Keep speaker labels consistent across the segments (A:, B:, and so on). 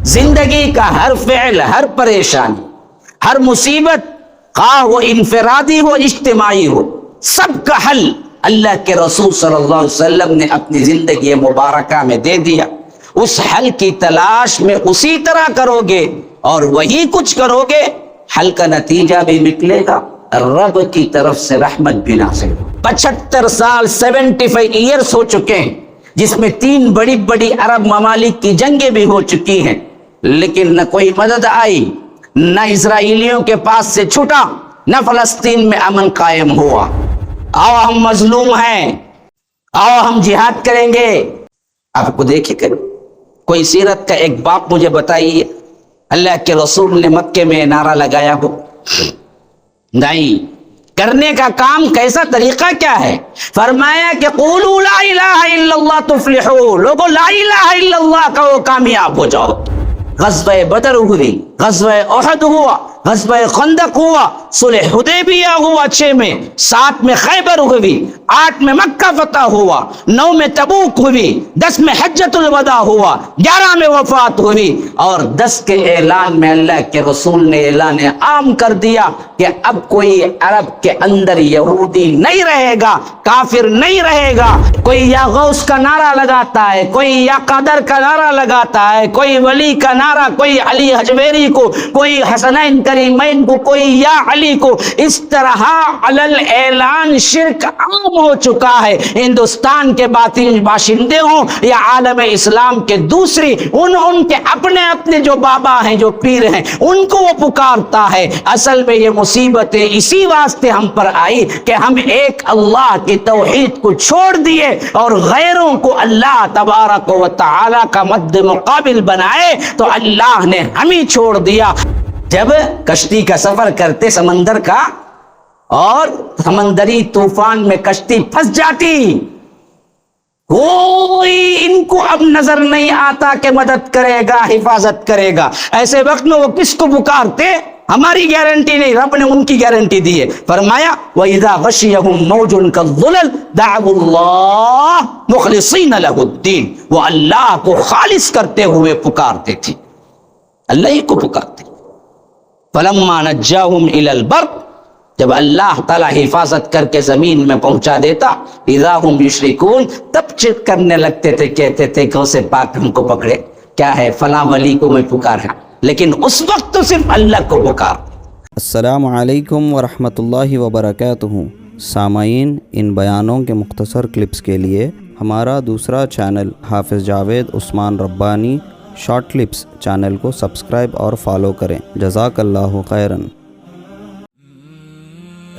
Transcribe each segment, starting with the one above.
A: زندگی کا ہر فعل، ہر پریشانی، ہر مصیبت، خواہ وہ انفرادی ہو اجتماعی ہو، سب کا حل اللہ کے رسول صلی اللہ علیہ وسلم نے اپنی زندگی مبارکہ میں دے دیا۔ اس حل کی تلاش میں اسی طرح کرو گے اور وہی کچھ کرو گے، حل کا نتیجہ بھی نکلے گا، رب کی طرف سے رحمت بھی نازل۔ 75 سال 75 ایئرس ہو چکے ہیں، جس میں 3 بڑی بڑی عرب ممالک کی جنگیں بھی ہو چکی ہیں، لیکن نہ کوئی مدد آئی، نہ اسرائیلیوں کے پاس سے چھٹا، نہ فلسطین میں امن قائم ہوا۔ آؤ ہم مظلوم ہیں، آؤ ہم جہاد کریں گے۔ آپ کو دیکھے کریں کوئی سیرت کا ایک باب مجھے بتائیے اللہ کے رسول نے مکے میں نعرہ لگایا ہو؟ نہیں۔ کرنے کا کام کیسا طریقہ کیا ہے؟ فرمایا کہ قولوا لا الہ الا اللہ تفلحوا، لوگوں لا الہ الا اللہ کہو کامیاب ہو جاؤ۔ غزوہ بدر ہوئی، غزوہ احد ہوا، غزوہ خندق ہوا، صلح حدیبیہ ہوا 6 میں، 7 میں خیبر ہوئی، 8 میں مکہ فتح ہوا، 9 میں تبوک ہوئی، 10 میں حجۃ الوداع ہوا، 11 میں وفات ہوئی، اور 10 کے اعلان میں اللہ کے رسول نے اعلان عام کر دیا کہ اب کوئی عرب کے اندر یہودی نہیں رہے گا، کافر نہیں رہے گا۔ کوئی یا غوث کا نعرہ لگاتا ہے، کوئی یا قادر کا نعرہ لگاتا ہے، کوئی ولی کا نعرہ، کوئی علی حجویری کو، کوئی حسنین کریمین کو، کوئی یا علی کو، اس طرح علل اعلان شرک عام ہو چکا ہے۔ ہندوستان کے باشندے ہوں یا عالم اسلام کے دوسری، ان کے اپنے اپنے جو بابا ہیں، جو پیر ہیں، ان کو وہ پکارتا ہے۔ اصل میں یہ مصیبتیں اسی واسطے ہم پر آئی کہ ہم ایک اللہ کی توحید کو چھوڑ دیے اور غیروں کو اللہ تبارک و تعالی کا مد مقابل بنائے، تو اللہ نے ہمیں چھوڑ دیا۔ جب کشتی کا سفر کرتے سمندر کا اور سمندری طوفان میں کشتی پھنس جاتی، کوئی ان کو اب نظر نہیں آتا کہ مدد کرے گا، حفاظت کرے گا۔ ایسے وقت میں وہ کس کو پکارتے؟ ہماری گارنٹی نہیں، رب نے ان کی گارنٹی دی ہے۔ فرمایا وَإِذَا غَشِيَهُمْ مَوْجٌ كَالظُّلَلِ دَعَوُا اللَّهَ مُخْلِصِينَ لَهُ الدِّينَ، وہ اللہ کو خالص کرتے ہوئے پکارتے تھے، اللہ ہی کو پکارتے۔ فَلَمَّا نَجَّاهُمْ إِلَى الْبَرِّ، جب اللہ تعالیٰ حفاظت کر کے زمین میں پہنچا دیتا، اذا ہم یشرکون، تب چت کرنے لگتے تھے، کہتے تھے کہ اسے پاک ہم کو پکڑے، کیا ہے فلاں ولی کو میں پکارا، لیکن اس وقت تو صرف اللہ کو پکار۔
B: السلام علیکم ورحمۃ اللہ وبرکاتہ۔ سامعین، ان بیانوں کے مختصر کلپس کے لیے ہمارا دوسرا چینل حافظ جاوید عثمان ربانی شارٹ کلپس چینل کو سبسکرائب اور فالو کریں۔ جزاک اللہ خیراً۔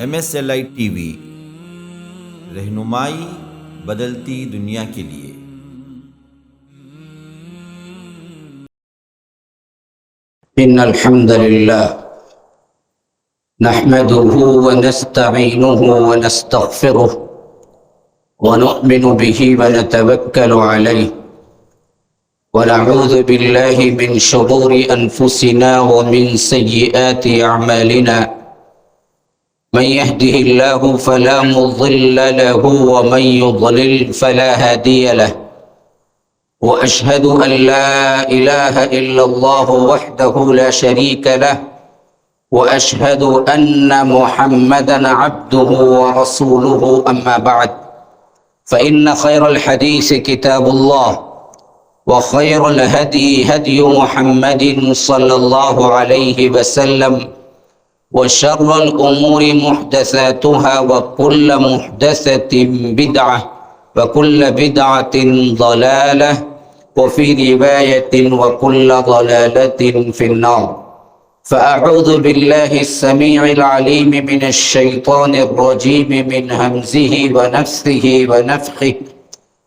C: MSLI ٹی وی، رہنمائی بدلتی دنیا کے لیے۔
A: ان الحمد للہ نحمده ونستعینه ونستغفره ونؤمن به ونتوکل علیہ ونعوذ باللہ من شرور انفسنا ومن سیئات اعمالنا، من يهده الله فلا مضل له ومن يضلل فلا هادي له، وأشهد أن لا إله إلا الله وحده لا شريك له، وأشهد أن محمدا عبده ورسوله، أما بعد، فإن خير الحديث كتاب الله، وخير الهدي هدي محمد صلى الله عليه وسلم، وشر الأمور محدثاتها، وكل محدثة بدعة، وكل بدعة ضلالة، وفي رواية وكل ضلالة في النار۔ فأعوذ بالله السميع العليم من الشيطان الرجيم من همزه ونفثه ونفخه،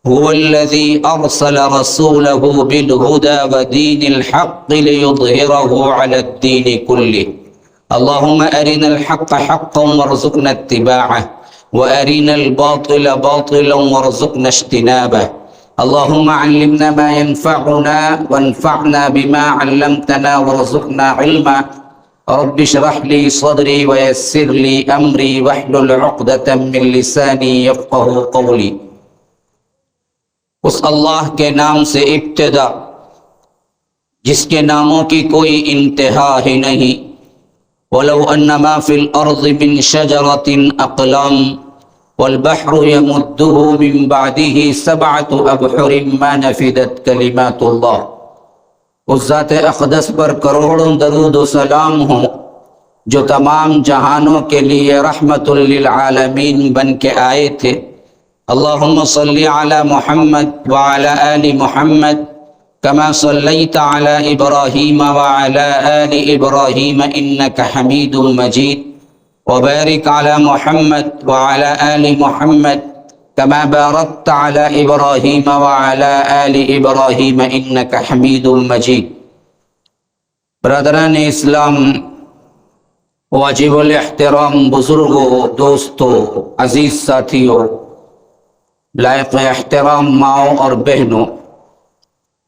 A: هو الذي أرسل رسوله بالهدى ودين الحق ليظهره على الدين كله، اللهم أرنا الحق حقا وارزقنا اتباعه، وأرنا الباطل باطلا وارزقنا اجتنابه، اللهم علمنا ما ينفعنا وانفعنا بما علمتنا وارزقنا علما، رب اشرح لي صدري ويسر لي أمري واحلل عقدة من لساني يفقه قولي۔ اس اللہ کے نام سے ابتدا جس کے ناموں کی کوئی انتہا ہی نہیں۔ وَلَوْ أَنَّ مَا فِي الْأَرْضِ مِنْ شَجَرَةٍ أَقْلَامٌ وَالْبَحْرُ يَمُدُّهُ مِنْ بَعْدِهِ سَبْعَةُ أَبْحُرٍ مَا نَفِدَتْ كَلِمَاتُ اللَّهِ۔ اس ذات اقدس پر کروڑوں درود و سلام ہوں جو تمام جہانوں کے لیے رحمت للعالمین بن کے آئے تھے۔ اللہم صلی علی محمد وعلی آل محمد کما صلیت علی ابراہیم وعلی آل ابراہیم انک حمید مجید، وبارک علی محمد وعلی آل محمد کما بارکت علی ابراہیم وعلی آل ابراہیم انک حمید مجید۔ برادران اسلام، واجب الاحترام بزرگوں، دوستوں، عزیز ساتھیوں، لائق احترام ماؤں اور بہنوں،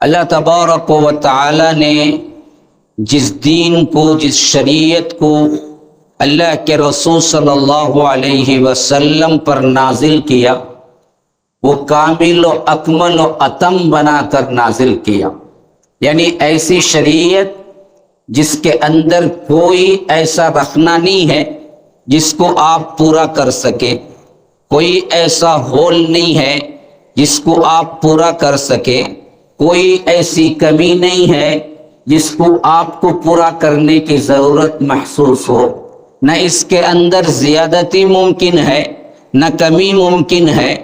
A: اللہ تبارک و تعالی نے جس دین کو، جس شریعت کو اللہ کے رسول صلی اللہ علیہ وسلم پر نازل کیا، وہ کامل و اکمل و اتم بنا کر نازل کیا، یعنی ایسی شریعت جس کے اندر کوئی ایسا رکھنا نہیں ہے جس کو آپ پورا کر سکے، کوئی ایسا ہول نہیں ہے جس کو آپ پورا کر سکے، کوئی ایسی کمی نہیں ہے جس کو آپ کو پورا کرنے کی ضرورت محسوس ہو۔ نہ اس کے اندر زیادتی ممکن ہے، نہ کمی ممکن ہے،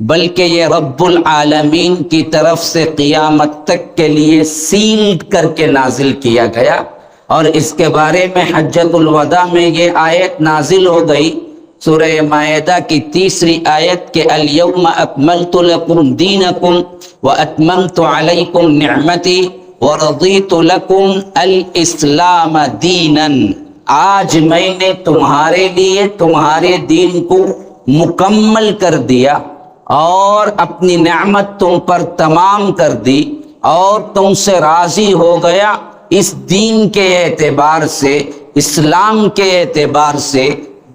A: بلکہ یہ رب العالمین کی طرف سے قیامت تک کے لیے سیلڈ کر کے نازل کیا گیا۔ اور اس کے بارے میں حجۃ الوداع میں یہ آیت نازل ہو گئی، سورہ مائدہ کی 3 آیت کہ الیوم اکملت لکم دینکم واتممت علیکم نعمتی ورضیت لکم الاسلام دینا۔ آج میں نے تمہارے لیے تمہارے دین کو مکمل کر دیا اور اپنی نعمت تم پر تمام کر دی اور تم سے راضی ہو گیا اس دین کے اعتبار سے، اسلام کے اعتبار سے۔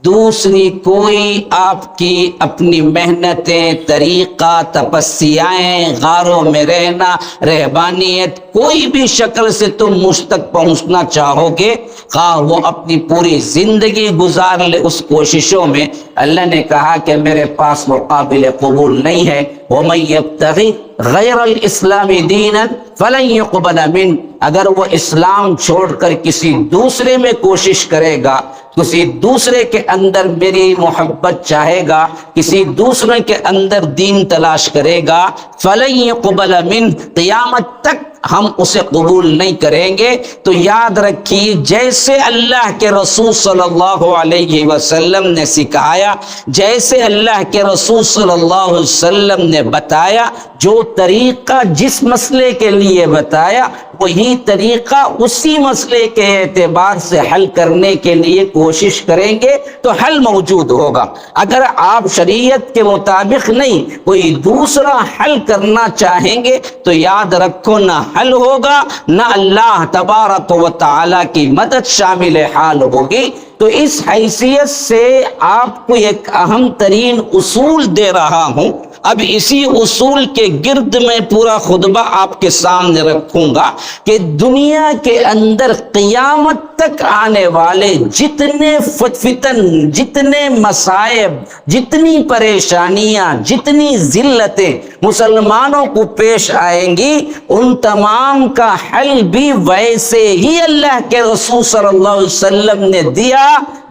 A: دوسری کوئی آپ کی اپنی محنتیں، طریقہ، تپسیائیں، غاروں میں رہنا، رہبانیت، کوئی بھی شکل سے تم مجھ تک پہنچنا چاہو گے، خواہ وہ اپنی پوری زندگی گزار لے اس کوششوں میں، اللہ نے کہا کہ میرے پاس وہ قابل قبول نہیں ہے۔ وَمَن يَبْتَغِ غَيْرَ الْإِسْلَامِ دِينًا فَلَن يُقْبَلَ مِنْهُ، اگر وہ اسلام چھوڑ کر کسی دوسرے میں کوشش کرے گا، کسی دوسرے کے اندر میری محبت چاہے گا، کسی دوسرے کے اندر دین تلاش کرے گا، فَلَن يُقْبَلَ مِنْهُ، قیامت تک ہم اسے قبول نہیں کریں گے۔ تو یاد رکھیے، جیسے اللہ کے رسول صلی اللہ علیہ وسلم نے سکھایا، جیسے اللہ کے رسول صلی اللہ علیہ وسلم نے بتایا، جو طریقہ جس مسئلے کے لیے بتایا، وہی طریقہ اسی مسئلے کے اعتبار سے حل کرنے کے لیے کوشش کریں گے تو حل موجود ہوگا۔ اگر آپ شریعت کے مطابق نہیں کوئی دوسرا حل کرنا چاہیں گے تو یاد رکھو، نہ حل ہوگا، نہ اللہ تبارک و تعالی کی مدد شامل حال ہوگی۔ تو اس حیثیت سے آپ کو ایک اہم ترین اصول دے رہا ہوں۔ اب اسی اصول کے گرد میں پورا خطبہ آپ کے سامنے رکھوں گا کہ دنیا کے اندر قیامت تک آنے والے جتنے فتن، جتنے مصائب، جتنی پریشانیاں، جتنی ذلتیں مسلمانوں کو پیش آئیں گی، ان تمام کا حل بھی ویسے ہی اللہ کے رسول صلی اللہ علیہ وسلم نے دیا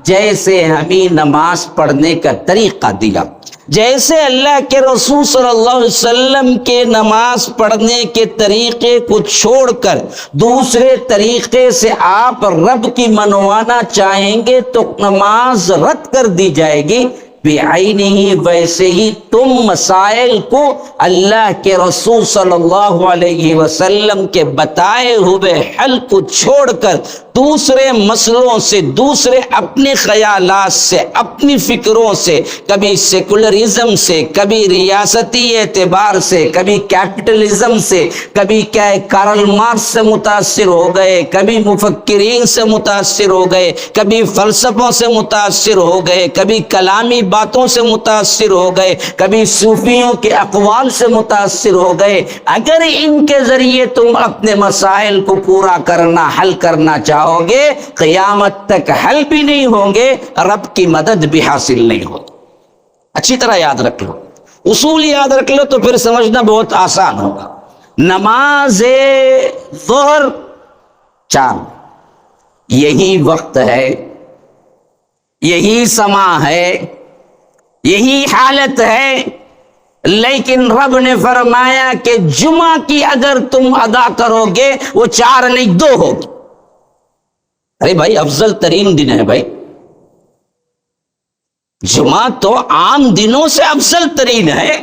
A: جیسے ہمیں نماز پڑھنے کا طریقہ دیا۔ جیسے اللہ کے رسول صلی اللہ علیہ وسلم کے نماز پڑھنے کے طریقے کو چھوڑ کر دوسرے طریقے سے آپ رب کی منوانا چاہیں گے تو نماز رد کر دی جائے گی، بعینہ ویسے ہی تم مسائل کو اللہ کے رسول صلی اللہ علیہ وسلم کے بتائے ہوئے حل کو چھوڑ کر دوسرے مسئلوں سے، دوسرے اپنے خیالات سے، اپنی فکروں سے، کبھی سیکولرزم سے، کبھی ریاستی اعتبار سے، کبھی کیپٹلزم سے، کبھی کیا کارل مارکس سے متاثر ہو گئے، کبھی مفکرین سے متاثر ہو گئے، کبھی فلسفوں سے متاثر ہو گئے، کبھی کلامی باتوں سے متاثر ہو گئے، کبھی صوفیوں کے اقوال سے متاثر ہو گئے۔ اگر ان کے ذریعے تم اپنے مسائل کو پورا کرنا، حل کرنا چاہو گے، قیامت تک حل بھی نہیں ہوں گے، رب کی مدد بھی حاصل نہیں ہوگی۔ اچھی طرح یاد رکھ لو، اصول یاد رکھ لو تو پھر سمجھنا بہت آسان ہوگا۔ نماز ظہر 4، یہی وقت ہے، یہی سما ہے، یہی حالت ہے، لیکن رب نے فرمایا کہ جمعہ کی اگر تم ادا کرو گے وہ 4 نہیں 2 ہوگی۔ ارے بھائی افضل ترین دن ہے بھائی، جمعہ تو عام دنوں سے افضل ترین ہے۔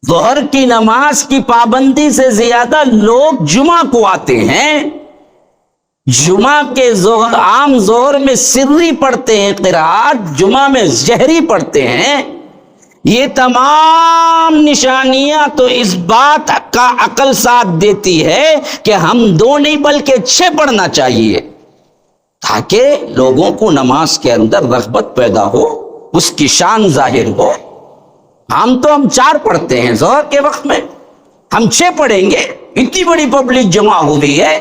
A: ظہر کی نماز کی پابندی سے زیادہ لوگ جمعہ کو آتے ہیں۔ جمعہ کے عام ظہر میں سری پڑھتے ہیں قرات، جمعہ میں جہری پڑھتے ہیں۔ یہ تمام نشانیاں تو اس بات کا عقل ساتھ دیتی ہے کہ ہم 2 نہیں بلکہ 6 پڑھنا چاہیے، تاکہ لوگوں کو نماز کے اندر رغبت پیدا ہو، اس کی شان ظاہر ہو۔ ہم 4 پڑھتے ہیں ظہر کے وقت میں، ہم 6 پڑھیں گے، اتنی بڑی پبلک جمع ہوئی ہے؟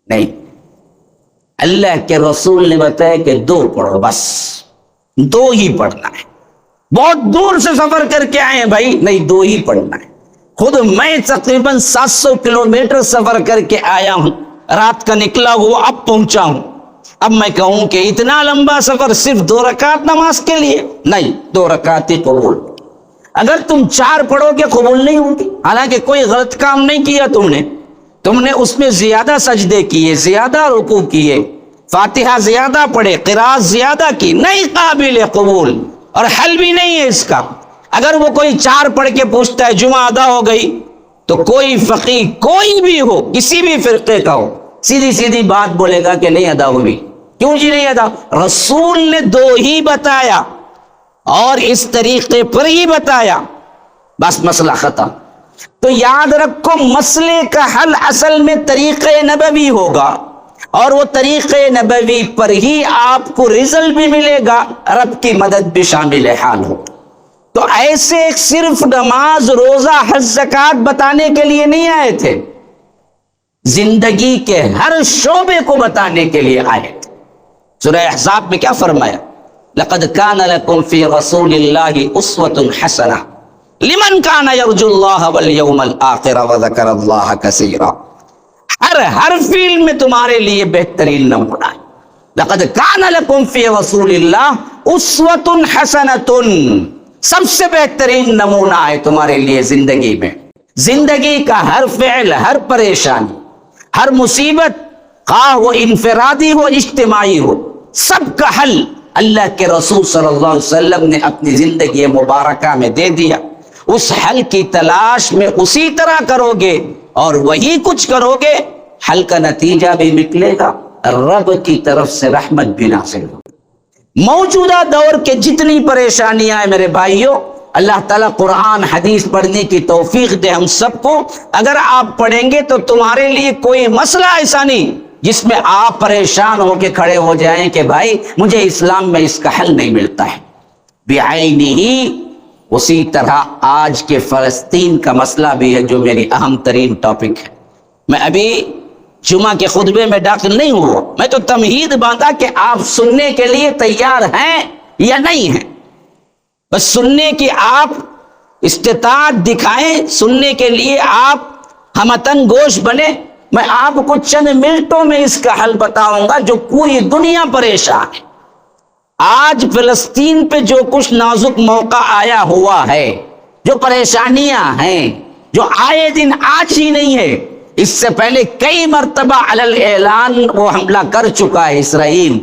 A: نہیں، اللہ کے رسول نے بتایا کہ 2 پڑھو، بس 2 ہی پڑھنا ہے۔ بہت دور سے سفر کر کے آئے ہیں بھائی، نہیں 2 ہی پڑھنا ہے۔ خود میں تقریباً 700 کلومیٹر سفر کر کے آیا ہوں، رات کا نکلا ہوا اب پہنچا ہوں۔ اب میں کہوں کہ اتنا لمبا سفر صرف 2 رکعت نماز کے لیے؟ نہیں، 2 رکعت ہی قبول۔ اگر تم 4 پڑھو گے قبول نہیں ہوگی، حالانکہ کوئی غلط کام نہیں کیا تم نے اس میں زیادہ سجدے کیے، زیادہ رکوع کیے، فاتحہ زیادہ پڑھے، قرات زیادہ کی، نہیں قابل قبول، اور حل بھی نہیں ہے اس کا۔ اگر وہ کوئی 4 پڑھ کے پوچھتا ہے جمعہ ادا ہو گئی، تو کوئی فقیہ کوئی بھی ہو، کسی بھی فرقے کا ہو، سیدھی بات بولے گا کہ نہیں ادا ہوئی۔ کیوں جی نہیں ادا؟ رسول نے 2 ہی بتایا اور اس طریقے پر ہی بتایا، بس مسئلہ ختم۔ تو یاد رکھو، مسئلے کا حل اصل میں طریقہ نبوی ہوگا، اور وہ طریقہ نبوی پر ہی آپ کو رزلٹ بھی ملے گا، رب کی مدد بھی شامل حال ہو۔ تو ایسے صرف نماز، روزہ، حج، زکوٰۃ بتانے کے لیے نہیں آئے تھے، زندگی کے ہر شعبے کو بتانے کے لیے آئے تھے۔ سورہ احزاب میں کیا فرمایا؟ لقد كان لكم في رسول الله اسوة حسنة لمن كان يرجو الله واليوم الآخر وذكر الله كثيرا۔ ہر فیلڈ میں تمہارے لیے بہترین نمونہ ہے۔ لقد كان لكم في رسول الله اسوة حسنة، سب سے بہترین نمونہ ہے تمہارے لیے زندگی میں۔ زندگی کا ہر فعل، ہر پریشانی، ہر مصیبت، خواہ وہ انفرادی ہو اجتماعی ہو، سب کا حل اللہ کے رسول صلی اللہ علیہ وسلم نے اپنی زندگی مبارکہ میں دے دیا۔ اس حل کی تلاش میں اسی طرح کرو گے اور وہی کچھ کرو گے، حل کا نتیجہ بھی نکلے گا، رب کی طرف سے رحمت بھی نازل ہوگی۔ موجودہ دور کے جتنی پریشانیاں ہیں میرے بھائیوں، اللہ تعالیٰ قرآن حدیث پڑھنے کی توفیق دے ہم سب کو۔ اگر آپ پڑھیں گے تو تمہارے لیے کوئی مسئلہ ایسا نہیں جس میں آپ پریشان ہو کے کھڑے ہو جائیں کہ بھائی مجھے اسلام میں اس کا حل نہیں ملتا ہے بعینہ۔ اسی طرح آج کے فلسطین کا مسئلہ بھی ہے جو میری اہم ترین ٹاپک ہے۔ میں ابھی جمعہ کے خطبے میں داخل نہیں ہوا، میں تو تمہید باندھا کہ آپ سننے کے لیے تیار ہیں یا نہیں ہیں، بس سننے کی آپ استطاعت دکھائیں، سننے کے لیے آپ ہمتن گوش بنے۔ میں آپ کو چند منٹوں میں اس کا حل بتاؤں گا جو پوری دنیا پریشان ہے۔ آج فلسطین پہ جو کچھ نازک موقع آیا ہوا ہے، جو پریشانیاں ہیں، جو آئے دن آج ہی نہیں ہے، اس سے پہلے کئی مرتبہ علی الاعلان وہ حملہ کر چکا ہے اسرائیل،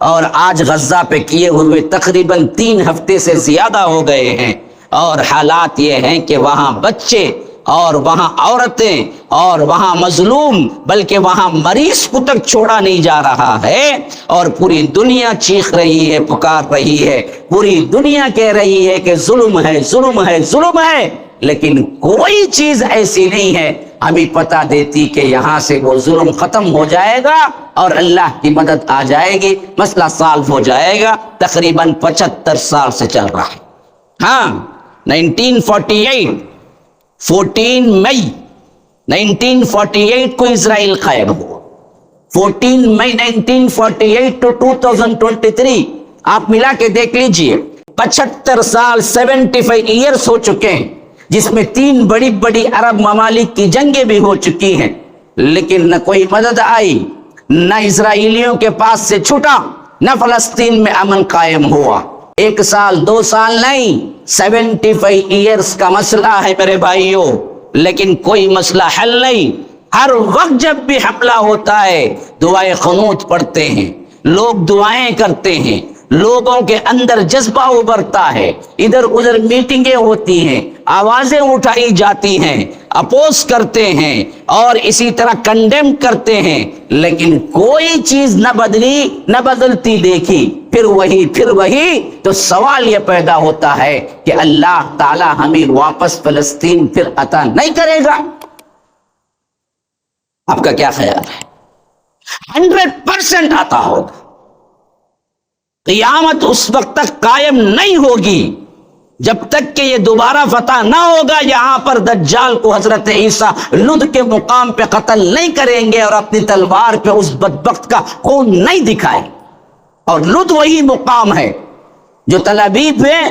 A: اور آج غزہ پہ کیے ہوئے تقریباً 3 ہفتے سے زیادہ ہو گئے ہیں، اور حالات یہ ہیں کہ وہاں بچے اور وہاں عورتیں اور وہاں مظلوم بلکہ وہاں مریض کو تک چھوڑا نہیں جا رہا ہے، اور پوری دنیا چیخ رہی ہے، پکار رہی ہے، پوری دنیا کہہ رہی ہے کہ ظلم ہے، ظلم ہے، ظلم ہے، لیکن کوئی چیز ایسی نہیں ہے ہمیں پتہ دیتی کہ یہاں سے وہ ظلم ختم ہو جائے گا اور اللہ کی مدد آ جائے گی، مسئلہ سالو ہو جائے گا۔ تقریباً 75 سال سے چل رہا ہے۔ ہاں 1948 14 مئی 1948 کو اسرائیل قائم ہوا۔ 14 مئی 1948 to 2023 آپ ملا کے دیکھ لیجئے، 75 سال 75 ایئرس ہو چکے ہیں، جس میں 3 بڑی بڑی عرب ممالک کی جنگیں بھی ہو چکی ہیں، لیکن نہ کوئی مدد آئی، نہ اسرائیلیوں کے پاس سے چھٹا، نہ فلسطین میں امن قائم ہوا۔ 1 سال 2 سال نہیں، 75 ایئرس کا مسئلہ ہے میرے بھائیوں، لیکن کوئی مسئلہ حل نہیں۔ ہر وقت جب بھی حملہ ہوتا ہے دعائیں قنوت پڑھتے ہیں، لوگ دعائیں کرتے ہیں، لوگوں کے اندر جذبہ ابھرتا ہے، ادھر ادھر میٹنگیں ہوتی ہیں، آوازیں اٹھائی جاتی ہیں، اپوز کرتے ہیں اور اسی طرح کنڈیم کرتے ہیں، لیکن کوئی چیز نہ بدلی نہ بدلتی دیکھی، پھر وہی۔ تو سوال یہ پیدا ہوتا ہے کہ اللہ تعالی ہمیں واپس فلسطین پھر عطا نہیں کرے گا؟ آپ کا کیا خیال ہے؟ 100% عطا ہوگا۔ قیامت اس وقت تک قائم نہیں ہوگی جب تک کہ یہ دوبارہ فتح نہ ہوگا یہاں پر دجال کو حضرت عیسیٰ لد کے مقام پہ قتل نہیں کریں گے اور اپنی تلوار پہ اس بدبخت کا خون نہیں دکھائیں۔ اور لد وہی مقام ہے جو تل ابیب ہے،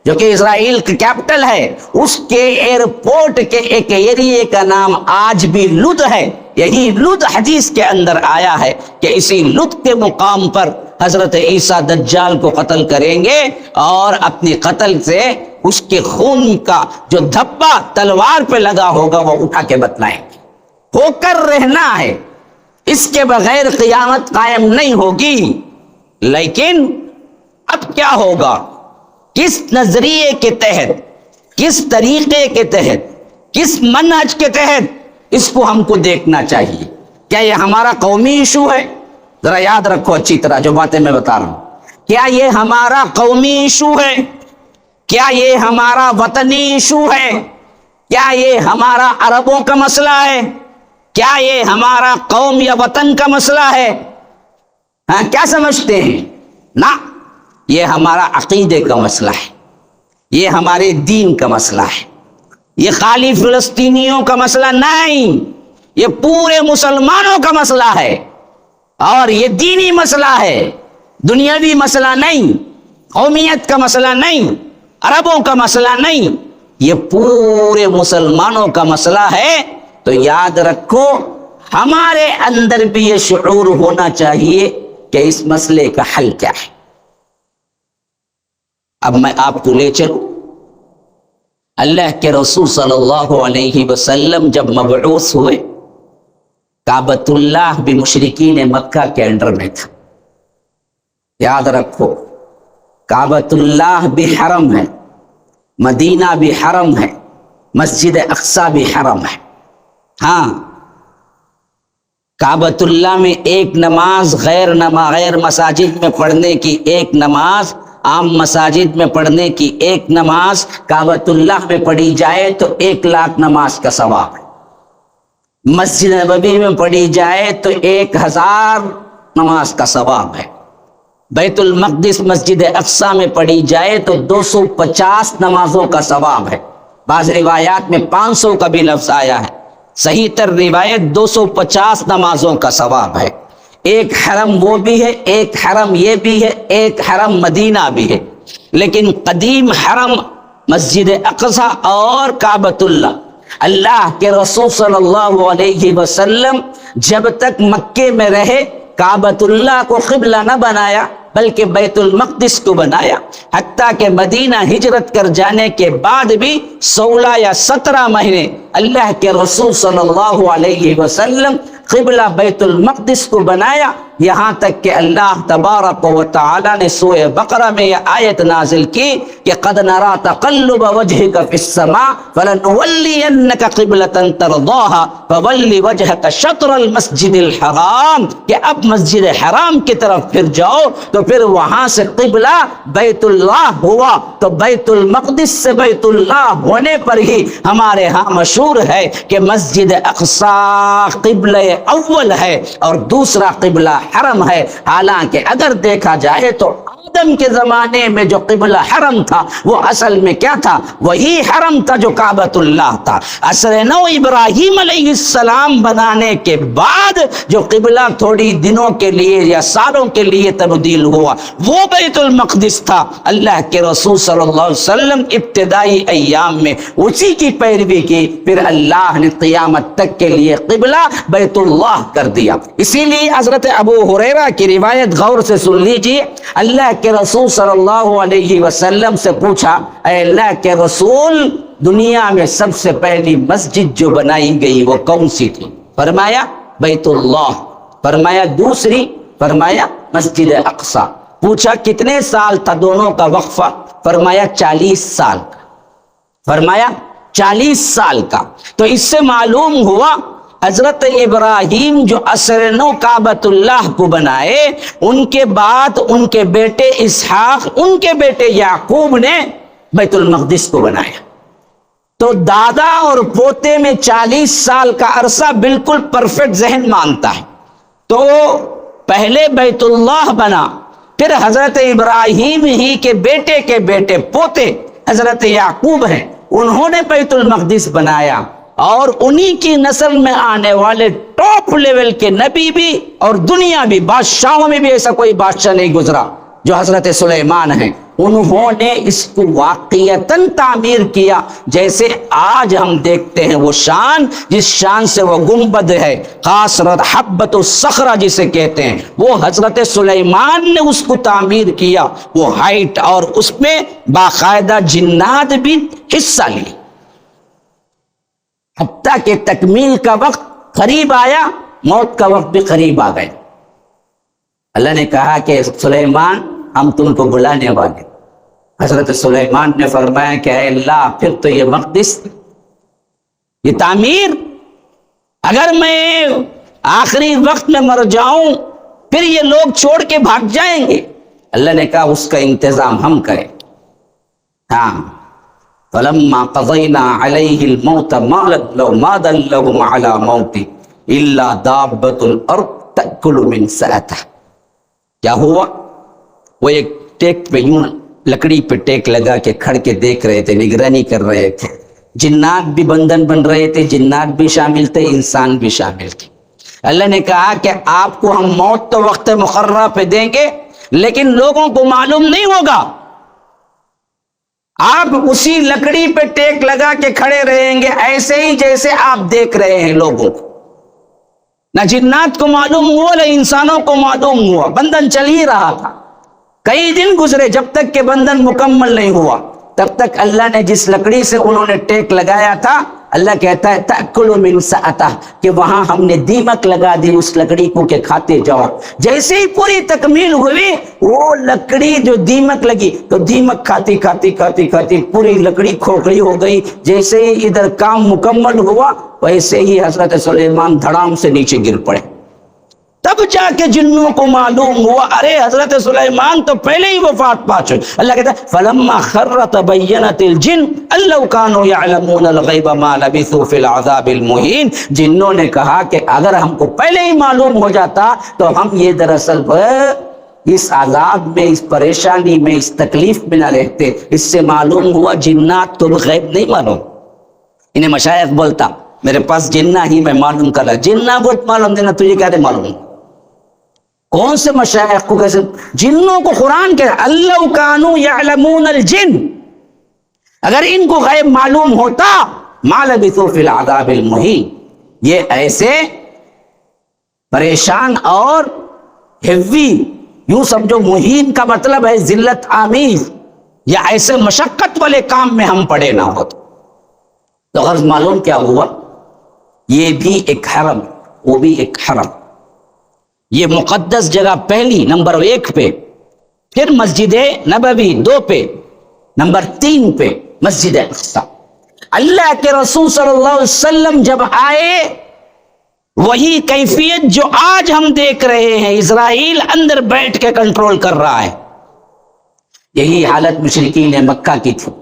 A: جو کہ اسرائیل کی کیپٹل ہے، اس کے ایئرپورٹ کے ایک ایریے کا نام آج بھی لد ہے۔ یہی لد حدیث کے اندر آیا ہے کہ اسی لد کے مقام پر حضرت عیسیٰ دجال کو قتل کریں گے اور اپنی قتل سے اس کے خون کا جو دھبا تلوار پہ لگا ہوگا وہ اٹھا کے بتلائیں گے۔ ہو کر رہنا ہے، اس کے بغیر قیامت قائم نہیں ہوگی۔ لیکن اب کیا ہوگا؟ کس نظریے کے تحت، کس طریقے کے تحت، کس منہج کے تحت، اس کو ہم کو دیکھنا چاہیے۔ کیا یہ ہمارا قومی ایشو ہے؟ ذرا یاد رکھو اچھی طرح جو باتیں میں بتا رہا ہوں۔ کیا یہ ہمارا قومی ایشو ہے؟ کیا یہ ہمارا وطنی ایشو ہے؟ کیا یہ ہمارا عربوں کا مسئلہ ہے؟ کیا یہ ہمارا قوم یا وطن کا مسئلہ ہے؟ ہاں کیا سمجھتے ہیں؟ نہ، یہ ہمارا عقیدے کا مسئلہ ہے، یہ ہمارے دین کا مسئلہ ہے، یہ خالی فلسطینیوں کا مسئلہ نہیں، یہ پورے مسلمانوں کا مسئلہ ہے، اور یہ دینی مسئلہ ہے، دنیاوی مسئلہ نہیں، قومیت کا مسئلہ نہیں، عربوں کا مسئلہ نہیں، یہ پورے مسلمانوں کا مسئلہ ہے۔ تو یاد رکھو ہمارے اندر بھی یہ شعور ہونا چاہیے کہ اس مسئلے کا حل کیا ہے۔ اب میں آپ کو لے چلوں، اللہ کے رسول صلی اللہ علیہ وسلم جب مبعوث ہوئے، کعبۃ اللہ بھی مشرکین مکہ کے انڈر میں تھا۔ یاد رکھو کعبۃ اللہ بھی حرم ہے، مدینہ بھی حرم ہے، مسجد اقصی بھی حرم ہے۔ ہاں کعبۃ اللہ میں ایک نماز غیر مساجد میں پڑھنے کی ایک نماز، عام مساجد میں پڑھنے کی ایک نماز کعبۃ اللہ میں پڑھی جائے تو 1,00,000 نماز کا ثواب ہے۔ مسجد نبوی میں پڑھی جائے تو 1,000 نماز کا ثواب ہے۔ بیت المقدس مسجد اقصی میں پڑھی جائے تو 250 نمازوں کا ثواب ہے۔ بعض روایات میں 500 کا بھی لفظ آیا ہے، صحیح تر روایت 250 نمازوں کا ثواب ہے۔ ایک حرم وہ بھی ہے، ایک حرم یہ بھی ہے، ایک حرم مدینہ بھی ہے، لیکن قدیم حرم مسجد اقصی اور کعبۃ اللہ، اللہ کے رسول صلی اللہ علیہ وسلم جب تک مکے میں رہے کعبۃ اللہ کو قبلہ نہ بنایا بلکہ بیت المقدس کو بنایا، حتیٰ کہ مدینہ ہجرت کر جانے کے بعد بھی 16 یا 17 مہینے اللہ کے رسول صلی اللہ علیہ وسلم قبلہ بیت المقدس کو بنایا، یہاں تک کہ اللہ تبارک و تعالی نے سورہ بقرہ میں یہ آیت نازل کی کہ قد نرى تقلب وجهك في السماء فلنولينك قبلة ترضاها فول وجهك شطر المسجد الحرام، کہ اب مسجد حرام کی طرف پھر جاؤ تو پھر وہاں سے قبلہ بیت اللہ ہوا، تو بیت المقدس سے بیت اللہ ہونے پر ہی ہمارے ہاں مشہور ہے کہ مسجد اقصی قبلہ اول ہے اور دوسرا قبلہ حرم ہے۔ حالانکہ اگر دیکھا جائے تو آدم کے زمانے میں جو قبلہ حرم تھا وہ اصل میں کیا تھا؟ وہی حرم تھا جو کعبۃ اللہ تھا۔ عصر نو ابراہیم علیہ السلام بنانے کے بعد جو قبلہ تھوڑی دنوں کے لیے یا سالوں کے لیے تبدیل ہوا وہ بیت المقدس تھا۔ اللہ کے رسول صلی اللہ علیہ وسلم ابتدائی ایام میں اسی کی پیروی کی، پھر اللہ نے قیامت تک کے لیے قبلہ بیت اللہ کر دیا۔ اسی لیے حضرت ابو ہریرہ کی روایت غور سے سن لیجیے، اللہ کے رسول صلی اللہ علیہ وسلم سے پوچھا، اے اللہ کے رسول دنیا میں سب سے پہلی مسجد جو بنائی گئی وہ کون سی تھی؟ فرمایا بیت اللہ۔ فرمایا دوسری؟ فرمایا مسجد اقصی۔ پوچھا کتنے سال تھا دونوں کا وقفہ؟ فرمایا 40 سال کا۔ فرمایا 40 سال کا۔ تو اس سے معلوم ہوا حضرت ابراہیم جو عصر نو کعبۃ اللہ کو بنائے، ان کے بعد ان کے بیٹے اسحاق، ان کے بیٹے یعقوب نے بیت المقدس کو بنایا۔ تو دادا اور پوتے میں 40 سال کا عرصہ بالکل پرفیکٹ ذہن مانتا ہے۔ تو پہلے بیت اللہ بنا، پھر حضرت ابراہیم ہی کے بیٹے پوتے حضرت یعقوب ہیں، انہوں نے بیت المقدس بنایا، اور انہی کی نسل میں آنے والے ٹاپ لیول کے نبی بھی اور دنیا بھی، بادشاہوں میں بھی ایسا کوئی بادشاہ نہیں گزرا جو حضرت سلیمان ہیں، انہوں نے اس کو واقعتاً تعمیر کیا۔ جیسے آج ہم دیکھتے ہیں وہ شان، جس شان سے وہ گنبد ہے قاصرۃ حبۃ الصخرہ جسے کہتے ہیں، وہ حضرت سلیمان نے اس کو تعمیر کیا، وہ ہائٹ، اور اس میں باقاعدہ جنات بھی حصہ لی، حتیٰ کہ تکمیل کا وقت قریب آیا، موت کا وقت بھی قریب آ گئے۔ اللہ نے کہا کہ سلیمان ہم تم کو بلانے والے۔ حضرت سلیمان نے فرمایا کہ اے اللہ پھر تو یہ مقدس، یہ تعمیر، اگر میں آخری وقت میں مر جاؤں پھر یہ لوگ چھوڑ کے بھاگ جائیں گے۔ اللہ نے کہا اس کا انتظام ہم کریں۔ ہاں فلما قضينا عليه الموت ما دلهم على موته الا دابة الارض تأكل من سأته۔ کیا ہوا؟ وہ ایک ٹیک پہ یوں لکڑی پہ ٹیک لگا کے کھڑ کے دیکھ رہے تھے، نگرانی کر رہے تھے، جنات بھی بندن بن رہے تھے، جنات بھی شامل تھے، انسان بھی شامل تھے۔ اللہ نے کہا کہ آپ کو ہم موت تو وقت مقررہ پہ دیں گے، لیکن لوگوں کو معلوم نہیں ہوگا، آپ اسی لکڑی پہ ٹیک لگا کے کھڑے رہیں گے ایسے ہی جیسے آپ دیکھ رہے ہیں لوگوں کو۔ نہ جنات کو معلوم ہوا نہ انسانوں کو معلوم ہوا، بندھن چل ہی رہا تھا۔ کئی دن گزرے جب تک کہ بندھن مکمل نہیں ہوا، تب تک اللہ نے جس لکڑی سے انہوں نے ٹیک لگایا تھا، اللہ کہتا ہے تأکل من سأتہ، کہ وہاں ہم نے دیمک لگا دی اس لکڑی کو کہ کھاتے جاؤ۔ جیسے ہی پوری تکمیل ہوئی وہ لکڑی جو دیمک لگی تو دیمک کھاتی کھاتی کھاتی کھاتی پوری لکڑی کھوکھلی ہو گئی۔ جیسے ہی ادھر کام مکمل ہوا ویسے ہی حضرت سلیمان دھڑام سے نیچے گر پڑے۔ تب جا کے جنوں کو معلوم ہوا ارے حضرت سلیمان تو پہلے ہی وفات پا چکے۔ اللہ کہتا ہے فلما خر تبینت الجن ان لو كانوا يعلمون الغیب ما لبثوا فی العذاب المہین۔ جنوں نے کہا کہ اگر ہم کو پہلے ہی معلوم ہو جاتا تو ہم یہ دراصل اس عذاب میں، اس پریشانی میں، اس تکلیف میں نہ رہتے۔ اس سے معلوم ہوا جنات تو غیب نہیں معلوم۔ انہیں مشائخ بولتا میرے پاس جنہ ہی میں معلوم کر رہا، جنہ کو معلوم دینا تجھے کیا دے معلوم؟ کون سے مشائخ کو کیسے؟ جنوں کو قرآن کہہ رہا اللہ کانوا یعلمون الجن، اگر ان کو غیب معلوم ہوتا ما لبثوا فی العذاب المہین، یہ ایسے پریشان اور ہیوی، یوں سمجھو مہین کا مطلب ہے ذلت آمیز، یا ایسے مشقت والے کام میں ہم پڑے نہ ہوتے۔ تو غرض معلوم کیا ہوا؟ یہ بھی ایک حرم، وہ بھی ایک حرم، یہ مقدس جگہ پہلی نمبر 1 پہ، پھر مسجد نبوی 2 پہ، نمبر 3 پہ مسجد اقصی۔ اللہ کے رسول صلی اللہ علیہ وسلم جب آئے، وہی کیفیت جو آج ہم دیکھ رہے ہیں، اسرائیل اندر بیٹھ کے کنٹرول کر رہا ہے، یہی حالت مشرکین مکہ کی تھی،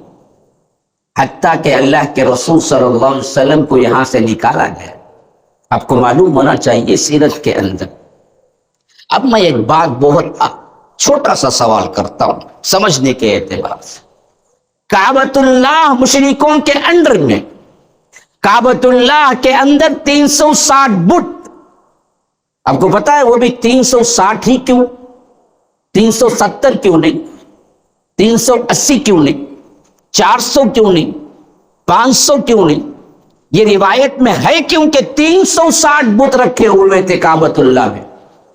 A: حتیٰ کہ اللہ کے رسول صلی اللہ علیہ وسلم کو یہاں سے نکالا گیا۔ آپ کو معلوم ہونا چاہیے سیرت کے اندر۔ اب میں ایک بات بہت چھوٹا سا سوال کرتا ہوں سمجھنے کے اعتبار سے۔ کعبۃ اللہ مشرکوں کے انڈر میں، کعبۃ اللہ کے اندر 360 بت، آپ کو پتا ہے وہ بھی 360 ہی کیوں، 370 کیوں نہیں، 380 کیوں نہیں، 400 کیوں نہیں، 500 کیوں نہیں؟ یہ روایت میں ہے کیوں کہ 360 بت رکھے ہوئے تھے کعبۃ اللہ میں؟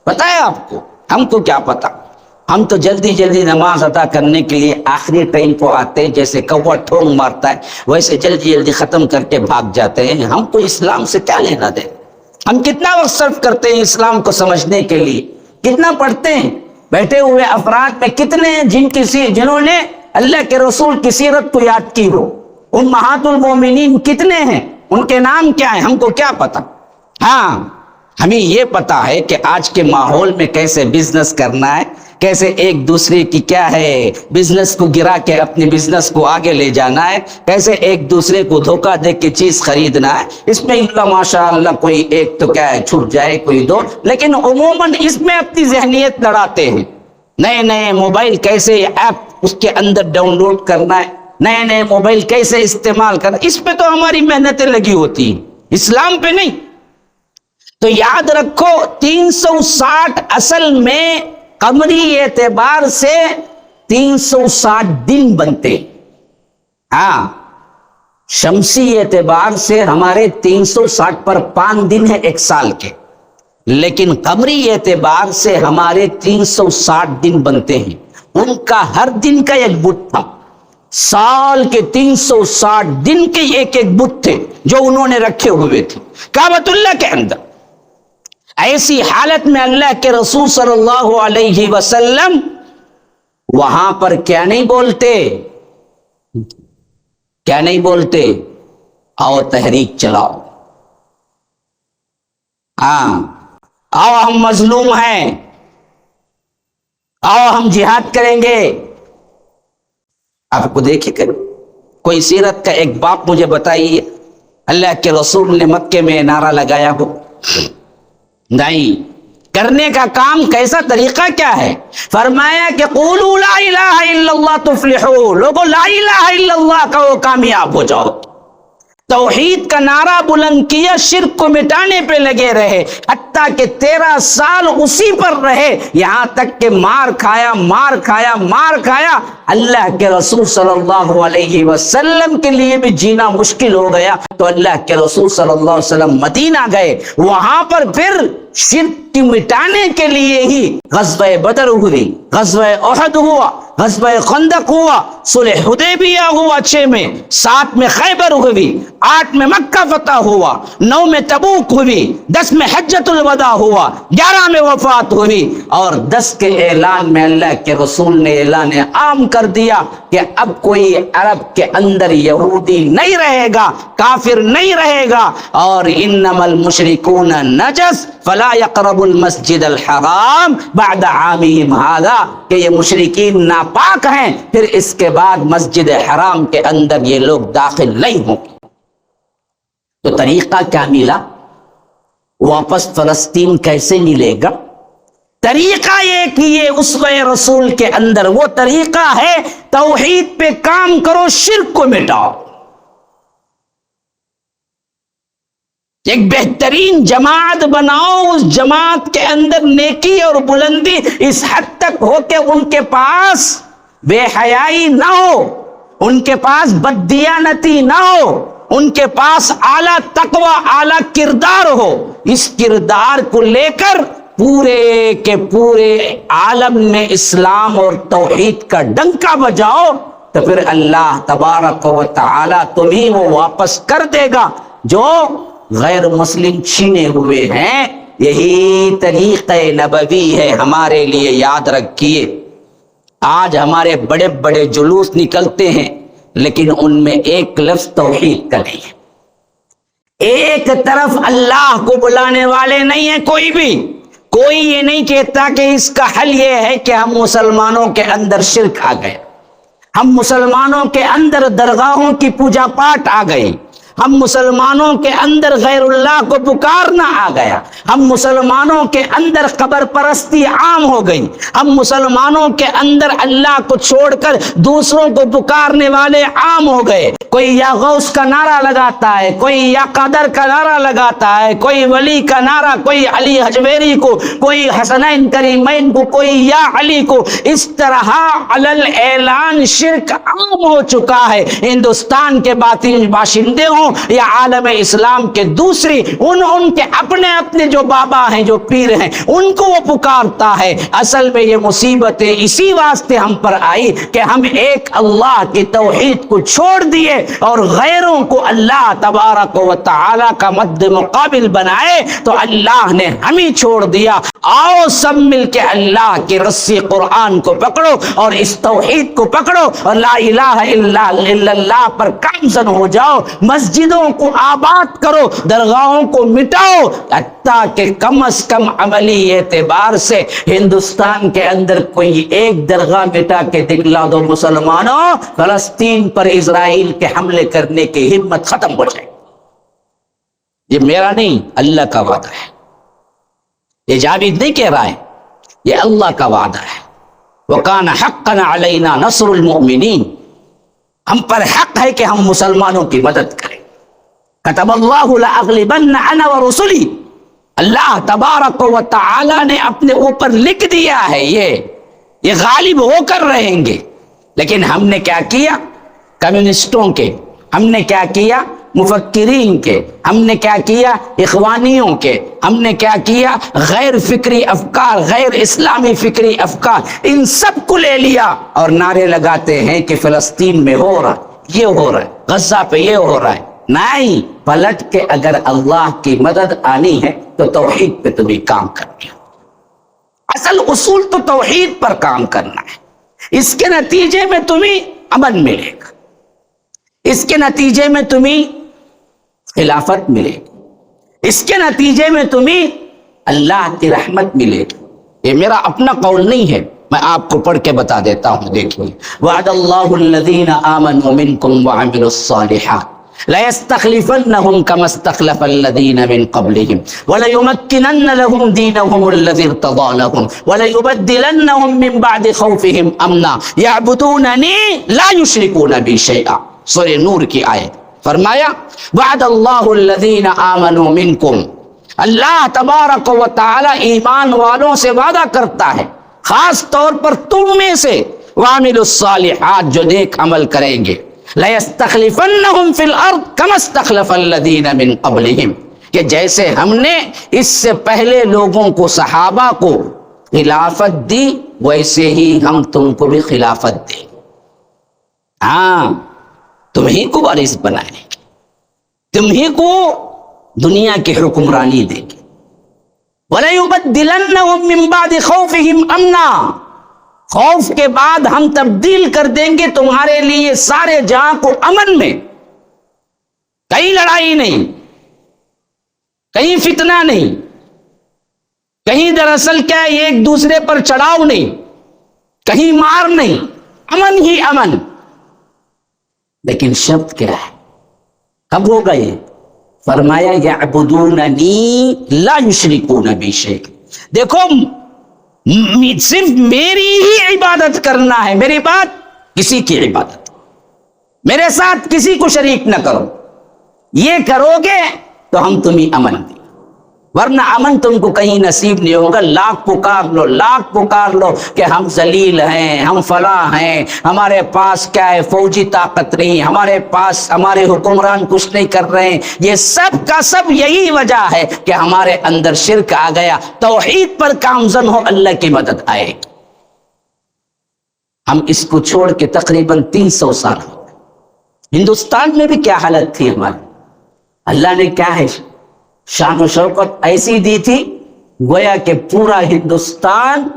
A: پتا ہے آپ کو؟ ہم کو کیا پتا، ہم تو جلدی جلدی نماز ادا کرنے کے لیے آخری ٹائم کو آتے ہیں، جیسے کوا ٹھونگ مارتا ہے ویسے جلدی جلدی ختم کر کے بھاگ جاتے ہیں۔ ہم کو اسلام سے کیا لینا دے؟ ہم کتنا وقت صرف کرتے ہیں اسلام کو سمجھنے کے لیے، کتنا پڑھتے ہیں؟ بیٹھے ہوئے افراد میں کتنے ہیں جنہوں نے اللہ کے رسول کی سیرت کو یاد کی ہو؟ امہات المومنین کتنے ہیں؟ ان کے نام کیا ہیں؟ ہم کو کیا پتا؟ ہاں، ہمیں یہ پتا ہے کہ آج کے ماحول میں کیسے بزنس کرنا ہے، کیسے ایک دوسرے کی کیا ہے بزنس کو گرا کے اپنے بزنس کو آگے لے جانا ہے، کیسے ایک دوسرے کو دھوکہ دے کے چیز خریدنا ہے۔ اس میں اللہ ماشاء اللہ کوئی ایک تو کیا ہے چھوٹ جائے، کوئی دو، لیکن عموماً اس میں اپنی ذہنیت لڑاتے ہیں۔ نئے نئے موبائل کیسے ایپ اس کے اندر ڈاؤن لوڈ کرنا ہے، نئے نئے موبائل کیسے استعمال کرنا، اس پہ تو ہماری محنتیں لگی ہوتی ہیں، اسلام پہ نہیں۔ تو یاد رکھو 360 اصل میں قمری اعتبار سے 360 دن بنتے، ہاں شمسی اعتبار سے ہمارے 360 پر 5 دن ہے ایک سال کے، لیکن قمری اعتبار سے ہمارے 360 دن بنتے ہیں۔ ان کا ہر دن کا ایک بت تھا، سال کے 360 دن کے ایک ایک بت تھے جو انہوں نے رکھے ہوئے تھے کعبۃ اللہ کے اندر۔ ایسی حالت میں اللہ کے رسول صلی اللہ علیہ وسلم وہاں پر کیا نہیں بولتے، کیا نہیں بولتے؟ آؤ تحریک چلاؤ، ہاں آؤ ہم مظلوم ہیں، آؤ ہم جہاد کریں گے۔ آپ کو دیکھے کریں کوئی سیرت کا ایک باب مجھے بتائیے اللہ کے رسول نے مکے میں نعرہ لگایا ہو؟ نہیں۔ کرنے کا کام کیسا طریقہ کیا ہے؟ فرمایا کہ قولوا لا الہ الا اللہ تفلحوا، لوگوں لا الہ الا اللہ کہو کامیاب ہو جاؤ۔ توحید کا نعرہ بلند کیا، شرک کو مٹانے پہ لگے رہے، حتیٰ کہ 13 سال اسی پر رہے، یہاں تک کہ مار کھایا۔ اللہ کے رسول صلی اللہ علیہ وسلم کے لیے بھی جینا مشکل ہو گیا، تو اللہ کے رسول صلی اللہ علیہ وسلم مدینہ گئے، وہاں پر پھر شرک کی مٹانے کے لیے ہی غزوہ بدر ہوئی، غزوہ احد ہوا، غزوہ خندق ہوا، صلح حدیبیہ ہوا 6 میں، 7 میں خیبر ہوئی، 8 میں مکہ فتح ہوا، 9 میں تبوک ہوئی، 10 میں حجۃ الوداع ہوا، 11 میں وفات ہوئی، اور 10 کے اعلان میں اللہ کے رسول نے اعلان عام کر دیا کہ اب کوئی عرب کے اندر یہودی نہیں رہے گا، کافر نہیں رہے گا، اور انما المشرکون نجس فلا يقربوا المسجد الحرام بعد عامهم هذا، کہ یہ مشرکین ناپاک ہیں، پھر اس کے بعد مسجد حرام کے اندر یہ لوگ داخل نہیں ہوں گے۔ تو طریقہ کیا ملا؟ واپس فلسطین کیسے ملے گا؟ طریقہ یہ کہ یہ اسوہ رسول کے اندر وہ طریقہ ہے، توحید پہ کام کرو، شرک کو مٹاؤ۔ ایک بہترین جماعت بناؤ، اس جماعت کے اندر نیکی اور بلندی اس حد تک ہو کہ ان کے پاس بے حیائی نہ ہو، ان کے پاس بددیانتی نہ ہو، ان کے پاس اعلیٰ تقوی، اعلیٰ کردار ہو۔ اس کردار کو لے کر پورے کے پورے عالم میں اسلام اور توحید کا ڈنکا بجاؤ، تو پھر اللہ تبارک و تعالی تمہیں وہ واپس کر دے گا جو غیر مسلم چھینے ہوئے ہیں، یہی طریقہ نبوی ہے ہمارے لیے، یاد رکھیے۔ آج ہمارے بڑے بڑے جلوس نکلتے ہیں لیکن ان میں ایک لفظ توحید کا نہیں ہے، ایک طرف اللہ کو بلانے والے نہیں ہیں کوئی بھی۔ کوئی یہ نہیں کہتا کہ اس کا حل یہ ہے کہ ہم مسلمانوں کے اندر شرک آ گئے، ہم مسلمانوں کے اندر درگاہوں کی پوجا پاٹ آ گئی، ہم مسلمانوں کے اندر غیر اللہ کو پکارنا آ گیا، ہم مسلمانوں کے اندر قبر پرستی عام ہو گئی، ہم مسلمانوں کے اندر اللہ کو چھوڑ کر دوسروں کو پکارنے والے عام ہو گئے۔ کوئی یا غوث کا نعرہ لگاتا ہے، کوئی یا قادر کا نعرہ لگاتا ہے، کوئی ولی کا نعرہ، کوئی علی حجویری کو، کوئی حسنین کریمین کو، کوئی یا علی کو۔ اس طرح علل اعلان شرک عام ہو چکا ہے۔ ہندوستان کے باطن باشندے ہوں یا عالم اسلام کے دوسری، ان کے اپنے اپنے جو بابا ہیں، جو پیر ہیں، ان کو وہ پکارتا ہے۔ اصل میں یہ مصیبتیں اسی واسطے ہم پر آئی کہ ہم ایک اللہ کی توحید کو چھوڑ دیے اور غیروں کو اللہ تبارک و تعالی کا مد مقابل بنائے تو اللہ نے ہمیں چھوڑ دیا۔ آؤ سب مل کے اللہ کی رسی قرآن کو پکڑو اور اس توحید کو پکڑو اور لا الہ الا اللہ پر کامزن ہو جاؤ، مسجدوں کو آباد کرو، درگاہوں کو مٹاؤ، حتیٰ کہ کم از کم عملی اعتبار سے ہندوستان کے اندر کوئی ایک درگاہ مٹا کے دکھلا دو مسلمانوں، فلسطین پر اسرائیل کے حملے کرنے کی ہمت ختم ہو جائے۔ یہ میرا نہیں، اللہ کا وعدہ ہے، یہ جاوید نہیں کہہ رہا ہے، یہ اللہ کا وعدہ ہے۔ وَقَانَ حَقًّا عَلَيْنَا نَصْرُ الْمُؤْمِنِينَ، ہم پر حق ہے کہ ہم مسلمانوں کی مدد کریں۔ كَتَبَ اللَّهُ لَأَغْلِبَنَّ أَنَا وَرُسُلِي، اللہ تبارک و تعالی نے اپنے اوپر لکھ دیا ہے یہ غالب ہو کر رہیں گے۔ لیکن ہم نے کیا کیا؟ کمیونسٹوں کے، ہم نے کیا کیا؟ مفکرین کے، ہم نے کیا کیا؟ اخوانیوں کے، ہم نے کیا کیا؟ غیر فکری افکار، غیر اسلامی فکری افکار، ان سب کو لے لیا اور نعرے لگاتے ہیں کہ فلسطین میں ہو رہا، یہ ہو رہا ہے، غزہ پہ یہ ہو رہا ہے۔ نہیں، پلٹ کے اگر اللہ کی مدد آنی ہے تو توحید پہ تمہیں کام کرنی ہے۔ اصل اصول تو توحید پر کام کرنا ہے، اس کے نتیجے میں تمہیں امن ملے گا، اس کے نتیجے میں تمہیں خلافت ملے گی، اس کے نتیجے میں تمہیں اللہ کی رحمت ملے گی۔ یہ میرا اپنا قول نہیں ہے، میں آپ کو پڑھ کے بتا دیتا ہوں، دیکھیے۔ وعد اللہ الذین آمنوا منکم وعملوا الصالحات لَيَسْتَخْلِفَنَّهُمْ كَمَا اسْتَخْلَفَ الَّذِينَ مِنْ قَبْلِهِمْ وَلَيُمَكِّنَنَّ لَهُمْ دِينَهُمُ الَّذِي ارْتَضَىٰ لَهُمْ وَلَيُبَدِّلَنَّهُمْ مِنْ بَعْدِ خَوْفِهِمْ أَمْنًا يَعْبُدُونَنِي لَا يُشْرِكُونَ بِي شَيْئًا۔ سورہ نور کی آیت فرمایا وعد اللہ الذین آمنوا منکم، اللہ تبارک و تعالی ایمان والوں سے وعدہ کرتا ہے، خاص طور پر تم میں سے، وعملوا الصالحات، جو نیک عمل کریں گے، لَيَسْتَخْلِفَنَّهُمْ فِي الْأَرْضِ كَمَا اسْتَخْلَفَ الَّذِينَ مِنْ قَبْلِهِمْ، کہ جیسے ہم نے اس سے پہلے لوگوں کو، صحابہ کو خلافت دی، ویسے ہی ہم تم کو بھی خلافت دیں۔ ہاں، تمہیں کو وارث بنائیں گے، تمہیں کو دنیا کی حکمرانی دیں گے۔ وَلَيُبَدِّلَنَّهُمْ مِنْ بَعْدِ خَوْفِهِمْ أَمْنًا، خوف کے بعد ہم تبدیل کر دیں گے تمہارے لیے سارے جہاں کو امن میں، کہیں لڑائی نہیں، کہیں فتنہ نہیں، کہیں دراصل کیا ہے ایک دوسرے پر چڑھاؤ نہیں، کہیں مار نہیں، امن ہی امن۔ لیکن شرط کیا ہے؟ کب ہوگا یہ؟ فرمایا یعبدوننی لا یشرکون بی شیئا، دیکھو صرف میری ہی عبادت کرنا ہے، میری بات کسی کی عبادت، میرے ساتھ کسی کو شریک نہ کرو، یہ کرو گے تو ہم تمہیں امن دیں، ورنہ امن تم کو کہیں نصیب نہیں ہوگا۔ لاکھ پکار لو، لاکھ پکار لو کہ ہم ذلیل ہیں، ہم فلاں ہیں، ہمارے پاس کیا ہے، فوجی طاقت نہیں، ہمارے پاس ہمارے حکمران کچھ نہیں کر رہے ہیں، یہ سب کا سب یہی وجہ ہے کہ ہمارے اندر شرک آ گیا۔ توحید پر کامزن ہو، اللہ کی مدد آئے گی۔ ہم اس کو چھوڑ کے تقریباً 300 سال ہو گئے۔ ہندوستان میں بھی کیا حالت تھی ہماری، اللہ نے کیا ہے شان و شوکت ایسی دی تھی گویا کہ پورا ہندوستان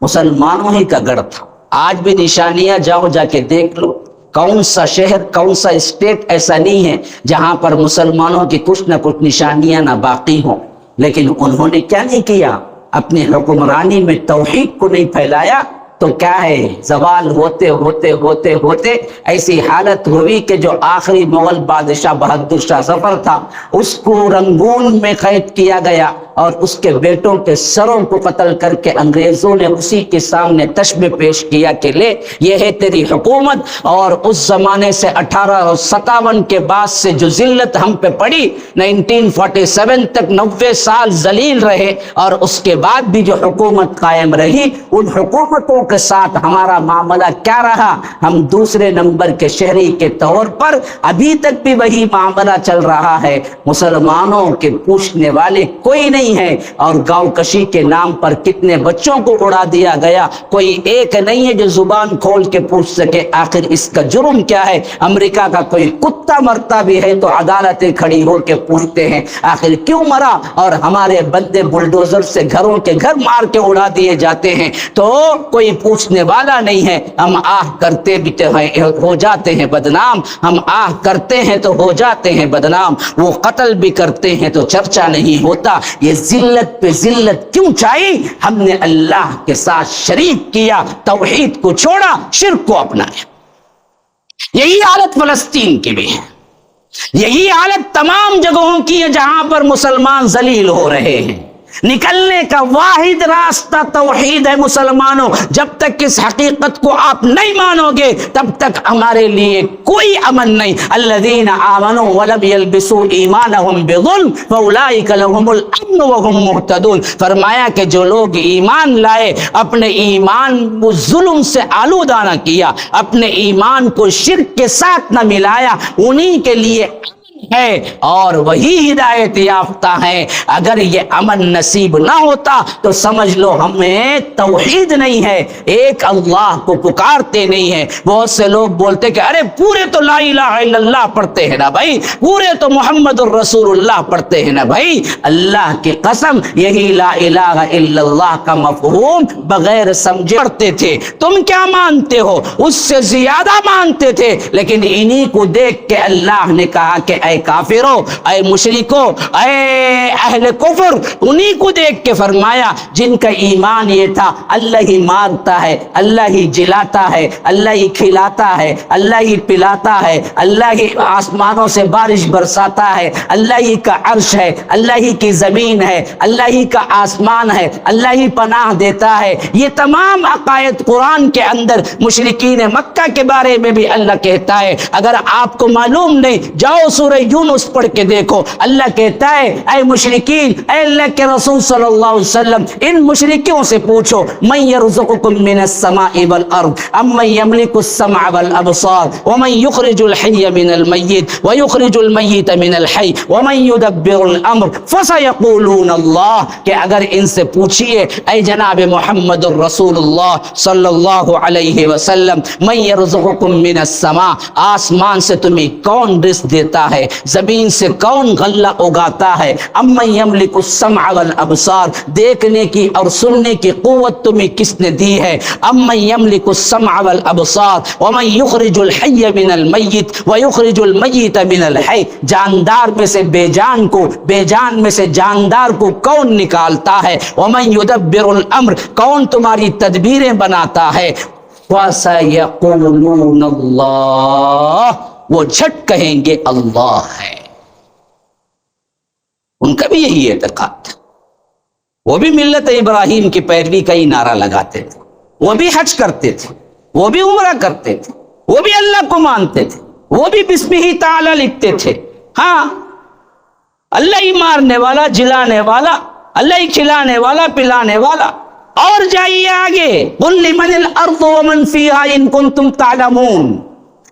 A: مسلمانوں ہی کا گڑھ تھا۔ آج بھی نشانیاں جاؤ جا کے دیکھ لو، کون سا شہر کون سا اسٹیٹ ایسا نہیں ہے جہاں پر مسلمانوں کی کچھ نہ کچھ نشانیاں نہ باقی ہوں۔ لیکن انہوں نے کیا نہیں کیا، اپنی حکمرانی میں توحید کو نہیں پھیلایا، تو کیا ہے، زوال ہوتے ہوتے ہوتے ہوتے ایسی حالت ہوئی کہ جو آخری مغل بادشاہ بہادر شاہ ظفر تھا، اس کو رنگون میں قید کیا گیا اور اس کے بیٹوں کے سروں کو قتل کر کے انگریزوں نے اسی کے سامنے تشبیہ پیش کیا کہ لے یہ ہے تیری حکومت۔ اور اس زمانے سے 1857 کے بعد سے جو ذلت ہم پہ پڑی، 1947 تک 90 سال ذلیل رہے، اور اس کے بعد بھی جو حکومت قائم رہی، ان حکومتوں کے ساتھ ہمارا معاملہ کیا رہا؟ ہم دوسرے نمبر کے شہری کے طور پر ابھی تک بھی وہی معاملہ چل رہا ہے، مسلمانوں کے پوچھنے والے کوئی نہیں ہے، اور گاؤں کشی کے نام پر کتنے بچوں کو اڑا دیا گیا، کوئی ایک نہیں ہے جو زبان کھول کے پوچھ سکے آخر اس کا جرم کیا ہے۔ امریکہ کا کوئی کتا مرتا بھی ہے تو عدالتیں کھڑی ہو کے پوچھتے ہیں آخر کیوں مرا، اور ہمارے بندے بلڈوزر سے گھروں کے گھر مار کے اڑا دیے جاتے ہیں تو کوئی پوچھنے والا نہیں ہے۔ ہم آہ کرتے بھی ہو جاتے ہیں بدنام، ہم آہ کرتے ہیں تو ہو جاتے ہیں بدنام، وہ قتل بھی کرتے ہیں تو چرچا نہیں ہوتا۔ یہ ذلت پہ ذلت کیوں چاہی؟ ہم نے اللہ کے ساتھ شریک کیا، توحید کو چھوڑا، شرک کو اپنایا۔ یہی حالت فلسطین کی بھی ہے، یہی حالت تمام جگہوں کی ہے جہاں پر مسلمان ذلیل ہو رہے ہیں۔ نکلنے کا واحد راستہ توحید ہے مسلمانوں، جب تک اس حقیقت کو آپ نہیں مانو گے تب تک ہمارے لیے کوئی امن نہیں۔ الذین آمنوا ولم یلبسوا ایمانہم بظلم فاولئک لہم الامن وہم مہتدون۔ فرمایا کہ جو لوگ ایمان لائے، اپنے ایمان کو ظلم سے آلودہ نہ کیا، اپنے ایمان کو شرک کے ساتھ نہ ملایا، انہی کے لیے ہے اور وہی ہدایت یافتہ ہے۔ اگر یہ امن نصیب نہ ہوتا تو سمجھ لو ہمیں توحید نہیں ہے، ایک اللہ کو پکارتے نہیں ہے۔ بہت سے لوگ بولتے کہ ارے پورے تو لا الہ الا اللہ پڑھتے ہیں نا بھائی، پورے تو محمد الرسول اللہ پڑھتے ہیں نا بھائی۔ اللہ کی قسم یہی لا الہ الا اللہ کا مفہوم بغیر سمجھے پڑھتے تھے۔ تم کیا مانتے ہو؟ اس سے زیادہ مانتے تھے، لیکن انہی کو دیکھ کے اللہ نے کہا کہ اے کافرو، اے مشرکو، اے اہل کفر، انہی کو دیکھ کے فرمایا جن کا ایمان یہ تھا اللہ ہی مارتا ہے، اللہ ہی جلاتا ہے، اللہ ہی کھلاتا ہے، اللہ ہی پلاتا ہے، اللہ ہی آسمانوں سے بارش برساتا ہے، اللہ ہی کا عرش ہے، اللہ ہی کی زمین ہے، اللہ ہی کا آسمان ہے، اللہ ہی پناہ دیتا ہے۔ یہ تمام عقائد قرآن کے اندر مشرکین مکہ کے بارے میں بھی اللہ کہتا ہے۔ اگر آپ کو معلوم نہیں، جاؤ سورہ یونس پڑھ کے دیکھو، اللہ کہتا ہے اے مشرکین، اے اللہ کے رسول صلی اللہ علیہ وسلم، ان مشرکوں سے پوچھو من یرزقکم من السماء والارض امن یملک السمع والابصار ومن یخرج الحی من المیت ویخرج المیت من الحی ومن یدبر الامر فسیقولون اللہ، کہ اگر ان سے پوچھئے اے جناب محمد الرسول اللہ صلی اللہ علیہ وسلم، من یرزقکم من السماء، آسمان سے تمہیں کون رزق دیتا ہے، زمین سے کون غلہ اگاتا ہے، امن یملک السمع والابصار، دیکھنے کی اور سننے کی قوت تمہیں کس نے دی ہے، امن یملک السمع والابصار ومن یخرج الحی من المیت ویخرج المیت من الحی، جاندار میں سے بے جان کو، بے جان میں سے جاندار کو کون نکالتا ہے، ومن یدبر الامر، کون تمہاری تدبیریں بناتا ہے، وَسَيَقُولُونَ اللَّهُ، وہ جھٹ کہیں گے اللہ ہے۔ ان کا بھی یہی اعتقاد تھا، وہ بھی ملت ابراہیم کی پیروی کا ہی نعرہ لگاتے تھے، وہ بھی حج کرتے تھے، وہ بھی عمرہ کرتے تھے، وہ بھی اللہ کو مانتے تھے، وہ بھی بسمہ تعالی لکھتے تھے۔ ہاں، اللہ ہی مارنے والا، جلانے والا، اللہ ہی کھلانے والا، پلانے والا۔ اور جائیے آگے، قُلْ لِمَنِ الْأَرْضُ وَمَنْ فِيهَا إِن كُنْتُمْ تَعْلَمُونَ،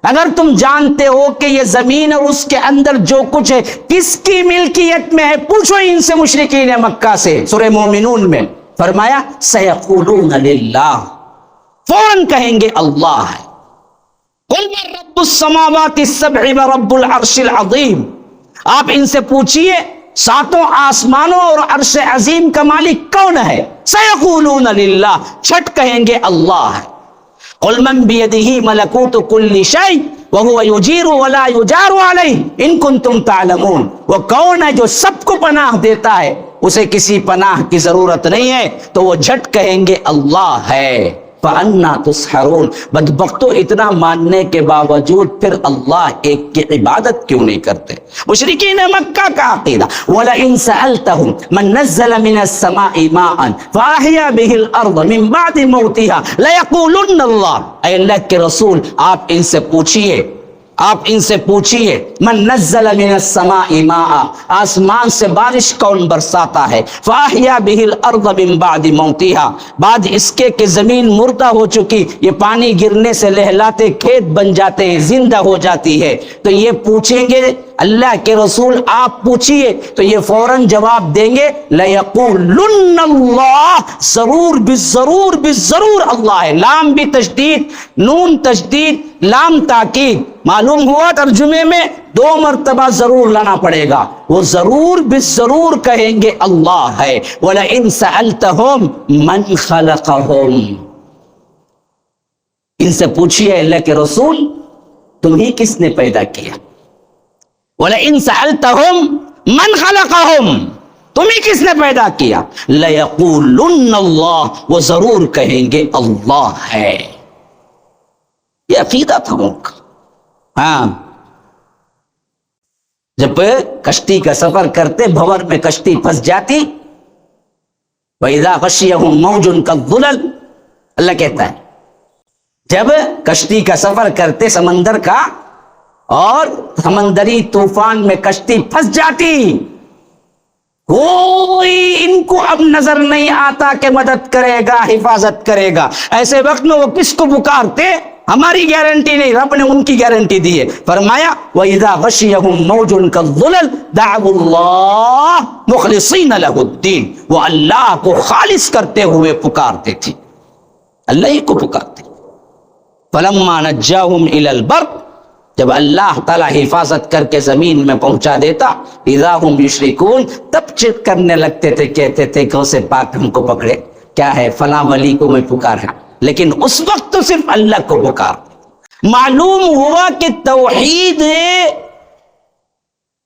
A: اگر تم جانتے ہو کہ یہ زمین اور اس کے اندر جو کچھ ہے کس کی ملکیت میں ہے، پوچھو ان سے مشرکین مکہ سے۔ سورہ مومنون میں فرمایا سَيَقُولُونَ لِلَّهِ، فوراً کہیں گے اللہ ہے۔ قُلْ مَن رَّبُّ السَّمَاوَاتِ السَّبْعِ وَرَبُّ الْعَرْشِ الْعَظِيمِ، آپ ان سے پوچھئے ساتوں آسمانوں اور عرش عظیم کا مالک کون ہے؟ سیقولون للہ، چھٹ کہیں گے اللہ ہے۔ قل من بیدہ ملکوت کل شیء وہو یجیر ولا یجار علیہ ان کنتم تعلمون، وہ کون ہے جو سب کو پناہ دیتا ہے، اسے کسی پناہ کی ضرورت نہیں ہے، تو وہ جھٹ کہیں گے اللہ ہے۔ فَأَنَّا تُسْحَرُونَ، بدبختو اتنا ماننے کے باوجود پھر اللہ ایک کی عبادت کیوں نہیں کرتے؟ مشرکین مکہ کا عقیدہ وَلَئِن سَأَلْتَهُمْ مَن نَزَّلَ مِنَ السَّمَاءِ مَاءً فَأَحْيَا بِهِ الْأَرْضَ مِن بَعْدِ مَوْتِهَا لَيَقُولُنَّ اللَّهُ، اے اللہ کے رسول آپ ان سے پوچھئے من نزل من السماء ماء، آسمان سے بارش کون برساتا ہے؟ فاحیا به الارض من بعد موتها، بعد اس کے کہ زمین مردہ ہو چکی، یہ پانی گرنے سے لہلاتے کھیت بن جاتے ہیں، زندہ ہو جاتی ہے، تو یہ پوچھیں گے اللہ کے رسول آپ پوچھئے، تو یہ فوراً جواب دیں گے لَيَقُولُنَّ اللَّهُ، ضرور بالضرور اللہ ہے۔ لام بھی تشدید، نون تشدید، لام تاکید، معلوم ہوا ترجمے میں 2 مرتبہ ضرور لانا پڑے گا، وہ ضرور بالضرور کہیں گے اللہ ہے۔ وَلَئِن سَأَلْتَهُمْ مَنْ خَلَقَهُمْ، ان سے پوچھئے اللہ کے رسول تمہیں کس نے پیدا کیا؟ وَلَئِن سَأَلْتَهُمْ مَنْ خَلَقَهُمْ، تمہیں کس نے پیدا کیا؟ لَيَقُولُنَّ اللَّهُ، وہ ضرور کہیں گے اللہ ہے۔ یہ عقیدہ تھا ان کا۔ ہاں، جب کشتی کا سفر کرتے بھور میں کشتی پھنس جاتی، وَإِذَا غَشِيَهُم مَوْجٌ كَالظُّلَلِ، اللہ کہتا ہے جب کشتی کا سفر کرتے سمندر کا اور سمندری طوفان میں کشتی پھنس جاتی، کوئی ان کو اب نظر نہیں آتا کہ مدد کرے گا، حفاظت کرے گا، ایسے وقت میں وہ کس کو پکارتے؟ ہماری گارنٹی نہیں، رب نے ان کی گارنٹی دی ہے۔ فرمایا وَإِذَا غَشِيَهُم مَوْجٌ كَالظُّلَلِ دَعَوُا اللَّهَ مُخْلِصِينَ لَهُ الدِّينَ، وہ اللہ کو خالص کرتے ہوئے پکارتے تھے، اللہ ہی کو پکارتے۔ فَلَمَّا نَجَّاهُمْ إِلَى الْبَرِّ، جب اللہ تعالیٰ حفاظت کر کے زمین میں پہنچا دیتا، اذا ہم یشرکون، تب چت کرنے لگتے تھے، کہتے تھے کہ اسے پاک ہم کو پکڑے، کیا ہے فلاں ولی کو میں پکارا، لیکن اس وقت تو صرف اللہ کو پکار۔ معلوم ہوا کہ توحید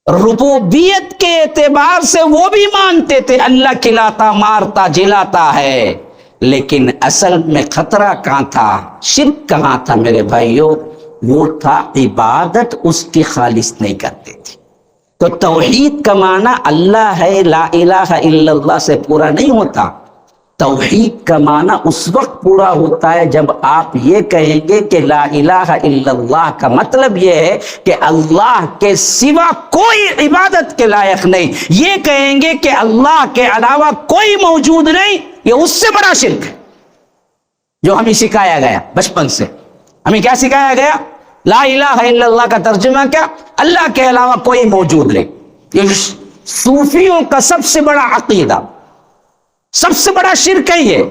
A: ربوبیت کے اعتبار سے وہ بھی مانتے تھے اللہ کھلاتا مارتا جلاتا ہے، لیکن اصل میں خطرہ کہاں تھا، شرک کہاں تھا میرے بھائیوں؟ وہ تھا عبادت اس کی خالص نہیں کرتے تھے۔ تو توحید کا معنی اللہ ہے لا الہ الا اللہ سے پورا نہیں ہوتا، توحید کا معنی اس وقت پورا ہوتا ہے جب آپ یہ کہیں گے کہ لا الہ الا اللہ کا مطلب یہ ہے کہ اللہ کے سوا کوئی عبادت کے لائق نہیں، یہ کہیں گے کہ اللہ کے علاوہ کوئی موجود نہیں، یہ اس سے بڑا شرک ہے جو ہمیں سکھایا گیا بچپن سے۔ ہمیں کیا سکھایا گیا؟ لا الہ الا اللہ کا ترجمہ کیا؟ اللہ کے علاوہ کوئی موجود نہیں۔ یہ صوفیوں کا سب سے بڑا عقیدہ، سب سے بڑا شرک ہے یہ،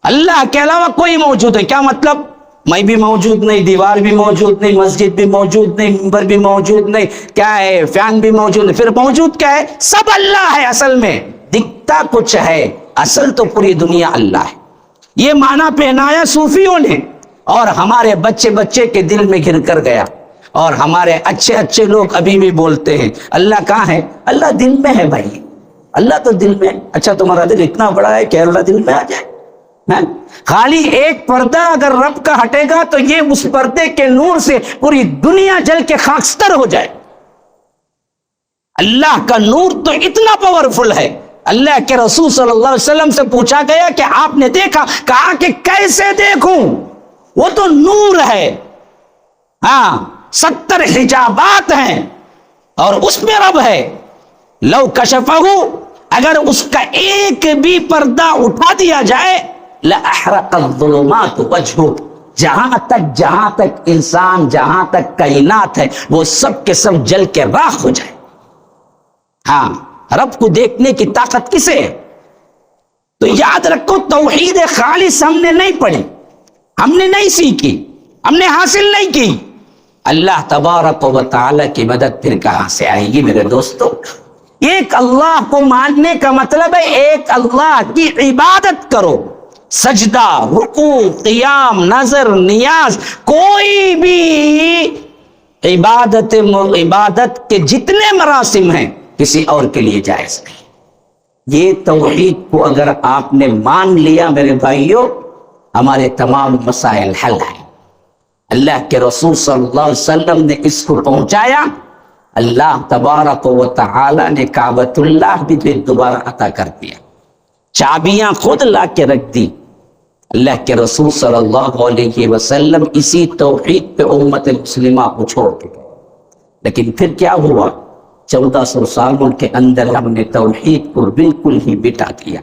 A: اللہ کے علاوہ کوئی موجود ہے۔ کیا مطلب؟ میں بھی موجود نہیں، دیوار بھی موجود نہیں، مسجد بھی موجود نہیں، منبر بھی موجود نہیں، کیا ہے فین بھی موجود نہیں، پھر موجود کیا ہے؟ سب اللہ ہے، اصل میں دکھتا کچھ ہے، اصل تو پوری دنیا اللہ ہے۔ یہ معنی پہنایا صوفیوں نے، اور ہمارے بچے بچے کے دل میں گھر کر گیا، اور ہمارے اچھے اچھے لوگ ابھی بھی بولتے ہیں اللہ کہاں ہے؟ اللہ دل میں ہے بھائی، اللہ تو دل میں۔ اچھا تمہارا دل اتنا بڑا ہے کہ اللہ دل میں آ جائے؟ خالی ایک پردہ اگر رب کا ہٹے گا تو یہ اس پردے کے نور سے پوری دنیا جل کے خاکستر ہو جائے۔ اللہ کا نور تو اتنا پاورفل ہے۔ اللہ کے رسول صلی اللہ علیہ وسلم سے پوچھا گیا کہ آپ نے دیکھا؟ کہا کہ کیسے دیکھوں، وہ تو نور ہے، ہاں 70 حجابات ہیں اور اس میں رب ہے۔ لو کشفہ، اگر اس کا ایک بھی پردہ اٹھا دیا جائے، لأحرق الظلمات وجہہ، جہاں تک انسان، جہاں تک کائنات ہے، وہ سب کے سب جل کے راکھ ہو جائے۔ ہاں، رب کو دیکھنے کی طاقت کسے ہے؟ تو یاد رکھو توحید خالص ہم نے نہیں پڑھی، ہم نے نہیں سیکھی، ہم نے حاصل نہیں کی، اللہ تبارک و تعالی کی مدد پھر کہاں سے آئے گی میرے دوستو؟ ایک اللہ کو ماننے کا مطلب ہے ایک اللہ کی عبادت کرو. سجدہ، رکوع، قیام، نظر، نیاز، کوئی بھی عبادت کے جتنے مراسم ہیں کسی اور کے لیے جائز نہیں. یہ توحید کو اگر آپ نے مان لیا میرے بھائیوں، ہمارے تمام مسائل حل ہیں. اللہ کے رسول صلی اللہ علیہ وسلم نے اس کو پہنچایا. اللہ تبارک و تعالی نے کعبۃ اللہ بھی پھر دوبارہ عطا کر دیا. چابیاں خود لا کے رکھ دی. اللہ کے رسول صلی اللہ علیہ وسلم اسی توحید پہ امت مسلمہ کو چھوڑ کے گئے. لیکن پھر کیا ہوا؟ 1400 سالوں کے اندر ہم نے توحید کو بالکل ہی مٹا دیا.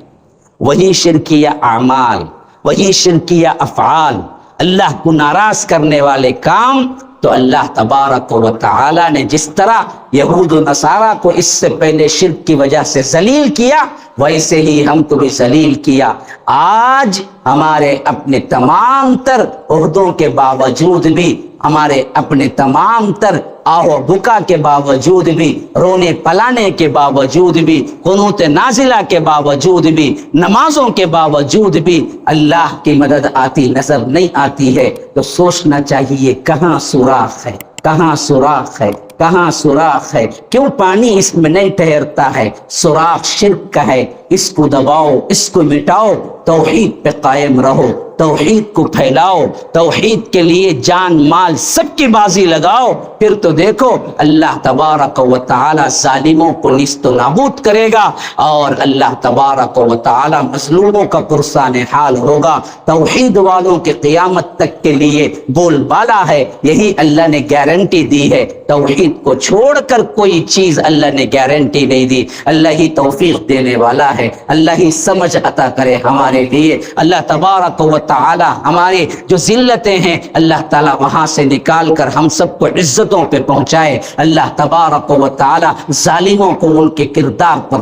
A: وہی شرکیہ اعمال، وہی شرکیہ افعال، اللہ کو ناراض کرنے والے کام. تو اللہ تبارک و تعالی نے جس طرح یہود و نصارہ کو اس سے پہلے شرک کی وجہ سے ذلیل کیا، ویسے ہی ہم کو بھی ذلیل کیا. آج ہمارے اپنے تمام تر عہدوں کے باوجود بھی، ہمارے اپنے تمام تر آہو بکا کے باوجود بھی، رونے پلانے کے باوجود بھی، قنوت نازلہ کے باوجود بھی، نمازوں کے باوجود بھی اللہ کی مدد آتی نظر نہیں آتی ہے. تو سوچنا چاہیے کہاں سوراخ ہے، کہاں سوراخ ہے، کہاں سوراخ ہے. کیوں پانی اس میں نہیں ٹھہرتا ہے؟ سوراخ شرک کا ہے. اس کو دباؤ، اس کو مٹاؤ، توحید پہ قائم رہو، توحید کو پھیلاؤ، توحید کے لیے جان مال سب کی بازی لگاؤ. پھر تو دیکھو اللہ تبارک و تعالی ظالموں کو نیست و نابود کرے گا، اور اللہ تبارک و تعالی مظلوموں کا پرسان حال ہوگا. توحید والوں کے قیامت تک کے لیے بول بالا ہے. یہی اللہ نے گارنٹی دی ہے. توحید کو چھوڑ کر کوئی چیز اللہ نے گارنٹی نہیں دی. اللہ ہی توفیق دینے والا ہے. اللہ ہی سمجھ عطا کرے ہمارے لیے. اللہ تبارک و تعالی ہماری جو ذلتیں ہیں اللہ تعالی وہاں سے نکال کر ہم سب کو عزتوں پہ پہنچائے. اللہ تبارک و تعالی ظالموں کو ان کے کردار پر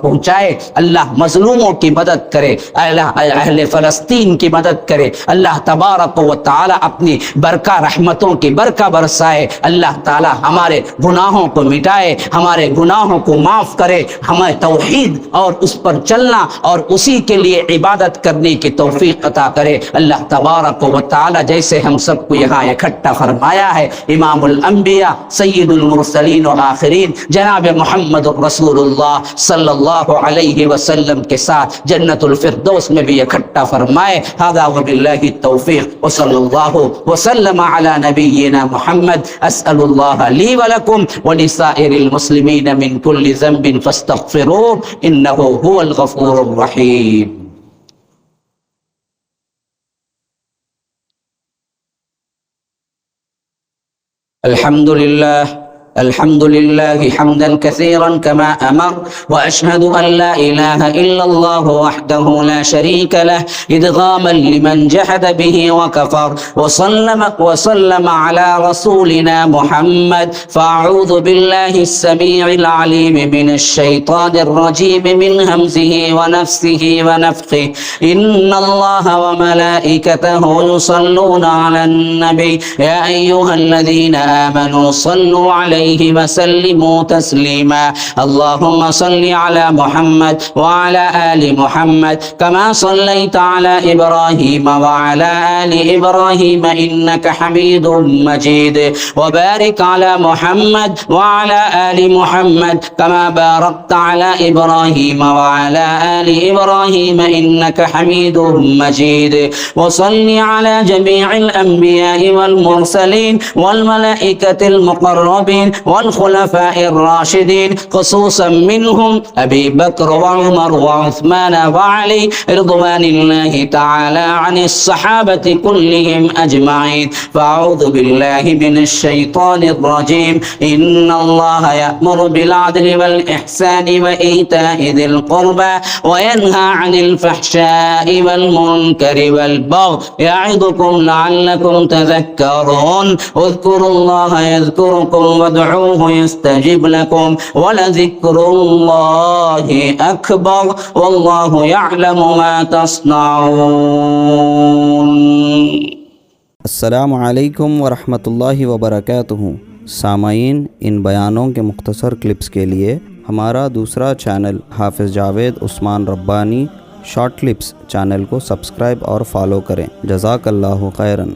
A: پہنچائے. اللہ مظلوموں کی مدد کرے. اللہ اہل فلسطین کی مدد کرے. اللہ تبارک و تعالی اپنی برکہ رحمتوں کی برکہ برسائے. اللہ تعالی ہمارے گناہوں کو مٹائے، ہمارے گناہوں کو معاف کرے. ہمیں توحید اور اس پر چلنا اور اسی کے لیے عبادت کرنے کی توفیق عطا کرے. اللہ تبارک و تعالی جیسے ہم سب کو یہاں اکٹھا فرمایا ہے، امام الانبیاء سید المرسلین و آخرین جناب محمد رسول اللہ صلی اللہ علیہ وسلم کے ساتھ جنت الفردوس میں بھی اکٹھا فرمائے. هذا وباللہ التوفیق وصلی اللہ وسلم علی نبینا محمد. اسأل اللہ لی ولکم ولسائر المسلمین من کل ذنب فاستغفروه انه هو الغفور الرحیم. الحمد لله حمدا كثيرا كما أمر، وأشهد أن لا إله إلا الله وحده لا شريك له إدغاما لمن جحد به وكفر، وسلم على رسولنا محمد. فأعوذ بالله السميع العليم من الشيطان الرجيم من همزه ونفسه ونفخه. إن الله وملائكته يصلون على النبي يا أيها الذين آمنوا صلوا عليه وسلموا تسليما. اللهم صل على محمد وعلى آل محمد كما صليت على إبراهيم وعلى آل إبراهيم إنك حميد مجيد. وبارك على محمد وعلى آل محمد كما باركت على إبراهيم وعلى آل إبراهيم إنك حميد مجيد. وصل على جميع الأنبياء والمرسلين والملائكة المقربين والخلفاء الراشدين، خصوصا منهم أبي بكر وعمر وعثمان وعلي رضوان الله تعالى عن الصحابة كلهم أجمعين. فأعوذ بالله من الشيطان الرجيم. إن الله يأمر بالعدل والإحسان وإيتاء ذي القربى وينهى عن الفحشاء والمنكر والبغي يعظكم لعلكم تذكرون. اذكروا الله يذكركم وادعوه يستجب لكم ولذكر الله أكبر والله يعلم ما تصنعون.
B: السلام علیکم ورحمۃ اللہ وبرکاتہ. سامعین ان بیانوں کے مختصر کلپس کے لیے ہمارا دوسرا چینل حافظ جاوید عثمان ربانی شارٹ کلپس چینل کو سبسکرائب اور فالو کریں۔ جزاک اللہ خیراً۔